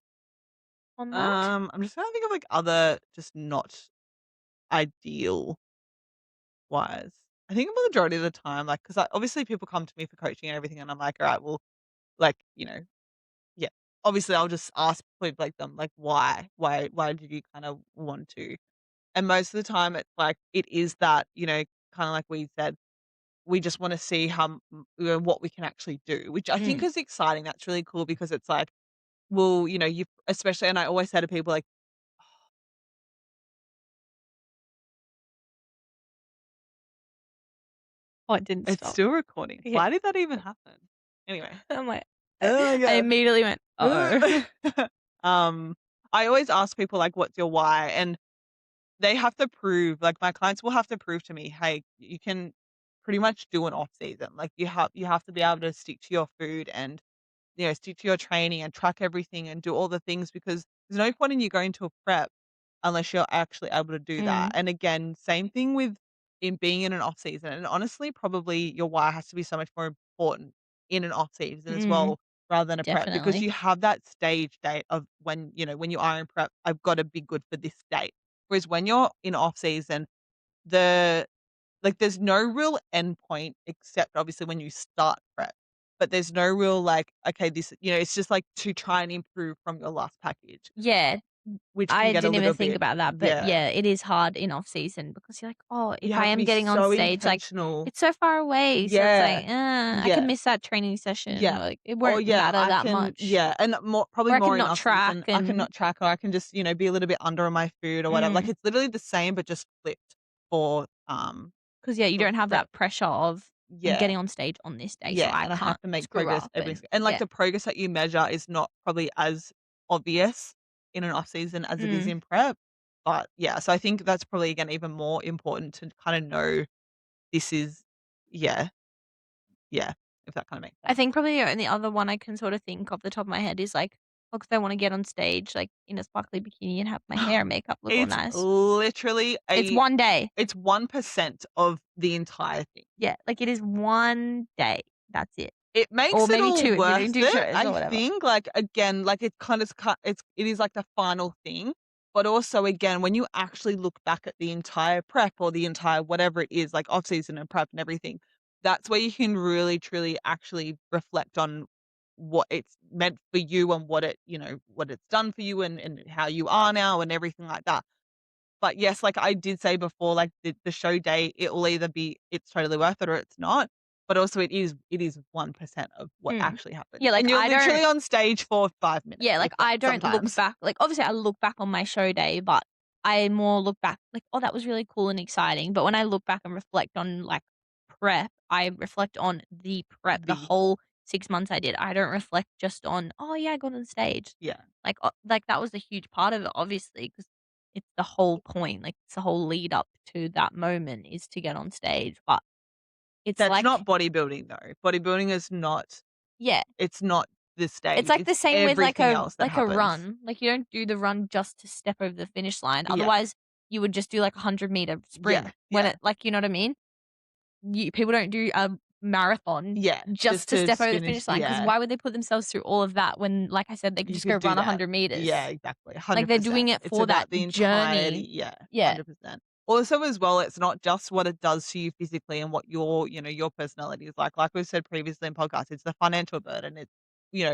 Speaker 2: on that?
Speaker 1: I'm just trying to think of, like, other just not ideal wise. I think the majority of the time, like, because obviously people come to me for coaching and everything, and I'm like, all right, well, like, yeah. Obviously, I'll just ask people like them, like, why did you kind of want to? And most of the time, it's like it is that kind of like we said, we just want to see how what we can actually do, which I think
Speaker 2: Mm.
Speaker 1: is exciting. That's really cool because it's like, well, you especially, and I always say to people like,
Speaker 2: Oh, it didn't
Speaker 1: it's
Speaker 2: stop.
Speaker 1: still recording.
Speaker 2: Okay.
Speaker 1: Why did that even happen? Anyway.
Speaker 2: I'm like,
Speaker 1: Oh my
Speaker 2: I
Speaker 1: god.
Speaker 2: immediately went, "Uh-oh."
Speaker 1: um, I always ask people like, "What's your why?" And they have to prove, like my clients will have to prove to me, "Hey, you can pretty much do an off season. Like you have to be able to stick to your food and stick to your training and track everything and do all the things because there's no point in you going to a prep unless you're actually able to do that."
Speaker 2: Mm.
Speaker 1: And again, same thing with in being in an off season. And honestly, probably your why has to be so much more important in an off season as
Speaker 2: Mm.
Speaker 1: well rather than a prep because
Speaker 2: Definitely.
Speaker 1: you have that stage date of when you are in prep, I've got to be good for this date. Whereas when you're in off season, the there's no real endpoint except obviously when you start prep. But there's no real like, okay, this it's just like to try and improve from your last package,
Speaker 2: Yeah.
Speaker 1: which can
Speaker 2: I
Speaker 1: get a
Speaker 2: didn't even
Speaker 1: little
Speaker 2: think
Speaker 1: bit
Speaker 2: about that, but
Speaker 1: yeah.
Speaker 2: yeah, it is hard in off season because you're like, "Oh,
Speaker 1: You
Speaker 2: if I
Speaker 1: have to
Speaker 2: am
Speaker 1: be
Speaker 2: getting on
Speaker 1: so
Speaker 2: stage, like,
Speaker 1: intentional.
Speaker 2: it's so far away." So it's
Speaker 1: Yeah.
Speaker 2: like, I could
Speaker 1: Yeah.
Speaker 2: miss that training session,"
Speaker 1: Yeah.
Speaker 2: or, like, it
Speaker 1: Oh,
Speaker 2: won't
Speaker 1: yeah,
Speaker 2: matter
Speaker 1: I
Speaker 2: that
Speaker 1: can
Speaker 2: much.
Speaker 1: yeah, and probably
Speaker 2: Or I
Speaker 1: more
Speaker 2: can
Speaker 1: in
Speaker 2: not
Speaker 1: off
Speaker 2: track
Speaker 1: season, I can
Speaker 2: and
Speaker 1: not track or I can just, be a little bit under on my food or whatever. Like,
Speaker 2: mm,
Speaker 1: it's literally the same, but just flipped for,
Speaker 2: 'cause, yeah, you
Speaker 1: for
Speaker 2: don't have
Speaker 1: prep.
Speaker 2: that pressure of, "I'm
Speaker 1: Yeah.
Speaker 2: getting on stage on this day, so
Speaker 1: Yeah,
Speaker 2: I
Speaker 1: and I have
Speaker 2: can't
Speaker 1: to make
Speaker 2: screw
Speaker 1: progress
Speaker 2: up,"
Speaker 1: every
Speaker 2: and
Speaker 1: and, like,
Speaker 2: yeah.
Speaker 1: the progress that you measure is not probably as obvious in an off season as it is
Speaker 2: Mm.
Speaker 1: in prep. But, yeah, so I think that's probably, again, even more important to kinda know this is yeah, yeah, if that kinda makes
Speaker 2: I
Speaker 1: sense.
Speaker 2: think probably the only other one I can sort of think off the top of my head is, like, oh, 'cause I wanna get on stage, like, in a sparkly bikini and have my hair and makeup look all
Speaker 1: It's
Speaker 2: nice.
Speaker 1: literally
Speaker 2: It's one day.
Speaker 1: it's 1% of the entire thing.
Speaker 2: Yeah, like, it is one day. That's it.
Speaker 1: It
Speaker 2: Or
Speaker 1: makes it
Speaker 2: maybe
Speaker 1: all
Speaker 2: 2 if you're doing
Speaker 1: worth
Speaker 2: 2
Speaker 1: it,
Speaker 2: shows or
Speaker 1: I
Speaker 2: whatever.
Speaker 1: think, like, again, like, it kind of it is like the final thing. But also, again, when you actually look back at the entire prep or the entire whatever it is, like off season and prep and everything, that's where you can really, truly actually reflect on what it's meant for you and what it, what it's done for you and how you are now and everything like that. But yes, like I did say before, like the show day, it will either be it's totally worth it or it's not. But also it is 1% of what
Speaker 2: Mm.
Speaker 1: actually happens.
Speaker 2: Yeah, like,
Speaker 1: And you're
Speaker 2: I don't
Speaker 1: literally on stage for 5 minutes,
Speaker 2: yeah,
Speaker 1: if
Speaker 2: like,
Speaker 1: that
Speaker 2: I don't look
Speaker 1: sometimes.
Speaker 2: back like, obviously, I look back on my show day, but I more look back like, "Oh, that was really cool and exciting," but when I look back and reflect on, like, prep, I reflect on the prep, the
Speaker 1: The
Speaker 2: whole 6 months I did. I don't reflect just on, "Oh, yeah, I got on stage."
Speaker 1: Yeah.
Speaker 2: Like, that was a huge part of it, obviously, because it's the whole point, like, it's the whole lead up to that moment is to get on stage, but it's
Speaker 1: That's
Speaker 2: like
Speaker 1: not bodybuilding though. Bodybuilding is not
Speaker 2: yeah.
Speaker 1: it's not the
Speaker 2: It's
Speaker 1: stage,
Speaker 2: like the
Speaker 1: it's
Speaker 2: same with
Speaker 1: everything else that
Speaker 2: a
Speaker 1: happens.
Speaker 2: run. Like, you don't do the run just to step over the finish line.
Speaker 1: Yeah.
Speaker 2: Otherwise, you would just do, like, a 100-meter
Speaker 1: Yeah,
Speaker 2: sprint when
Speaker 1: yeah,
Speaker 2: it like, you know what I mean? People don't do a marathon
Speaker 1: yeah,
Speaker 2: just
Speaker 1: just
Speaker 2: to
Speaker 1: to
Speaker 2: step over the
Speaker 1: finish
Speaker 2: finish line. Because
Speaker 1: yeah,
Speaker 2: why would they put themselves through all of that when, like I said, they could
Speaker 1: you
Speaker 2: just go
Speaker 1: could do
Speaker 2: run
Speaker 1: that.
Speaker 2: 100
Speaker 1: Yeah,
Speaker 2: meters?
Speaker 1: exactly,
Speaker 2: Like, they're
Speaker 1: 100%.
Speaker 2: doing it
Speaker 1: It's
Speaker 2: for that
Speaker 1: about the entirety
Speaker 2: journey.
Speaker 1: yeah,
Speaker 2: Yeah.
Speaker 1: 100%. Also as well, it's not just what it does to you physically and what your personality is like. Like we said previously in podcasts, it's the financial burden, it's,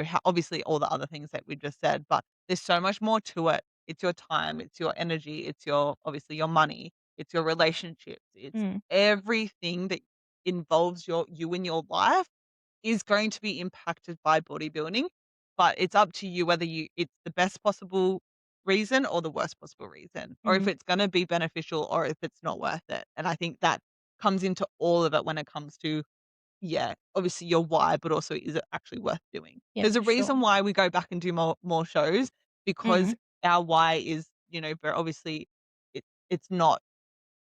Speaker 1: how obviously all the other things that we just said, but there's so much more to it. It's your time, it's your energy, it's your obviously your money, it's your relationships, it's
Speaker 2: Mm,
Speaker 1: everything that involves you in your life is going to be impacted by bodybuilding, but it's up to you whether it's the best possible reason or the worst possible reason, or if
Speaker 2: mm,
Speaker 1: it's gonna be beneficial or if it's not worth it. And I think that comes into all of it when it comes to, yeah, obviously your why, but also is it actually worth doing?
Speaker 2: yeah,
Speaker 1: There's a
Speaker 2: for sure.
Speaker 1: reason why we go back and do more shows because
Speaker 2: Mm.
Speaker 1: our why is, very obviously it's not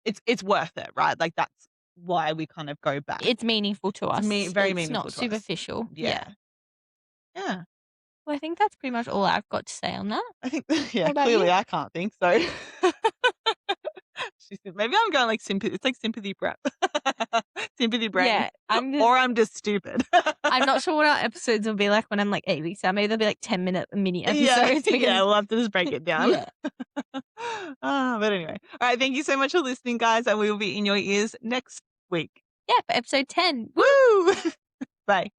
Speaker 1: it's worth it, right? Like that's why we kind of go back.
Speaker 2: It's meaningful to
Speaker 1: It's
Speaker 2: us.
Speaker 1: very
Speaker 2: It's
Speaker 1: meaningful
Speaker 2: not
Speaker 1: to us.
Speaker 2: superficial.
Speaker 1: Yeah.
Speaker 2: Yeah.
Speaker 1: Yeah.
Speaker 2: Well, I think that's pretty much all I've got to say on that.
Speaker 1: I think yeah,
Speaker 2: What about
Speaker 1: clearly
Speaker 2: you?
Speaker 1: I can't think, so she said, maybe I'm going like sympathy it's like sympathy prep. Sympathy brain,
Speaker 2: Yeah,
Speaker 1: or I'm just stupid.
Speaker 2: I'm not sure what our episodes will be like when I'm, like, 8 weeks out. Maybe they'll be, like, 10-minute mini
Speaker 1: Yeah,
Speaker 2: episodes
Speaker 1: yeah,
Speaker 2: because
Speaker 1: we'll have to just break it down.
Speaker 2: yeah.
Speaker 1: But anyway. Alright, thank you so much for listening, guys, and we will be in your ears next week.
Speaker 2: Yeah, for episode 10. Woo!
Speaker 1: Woo! Bye.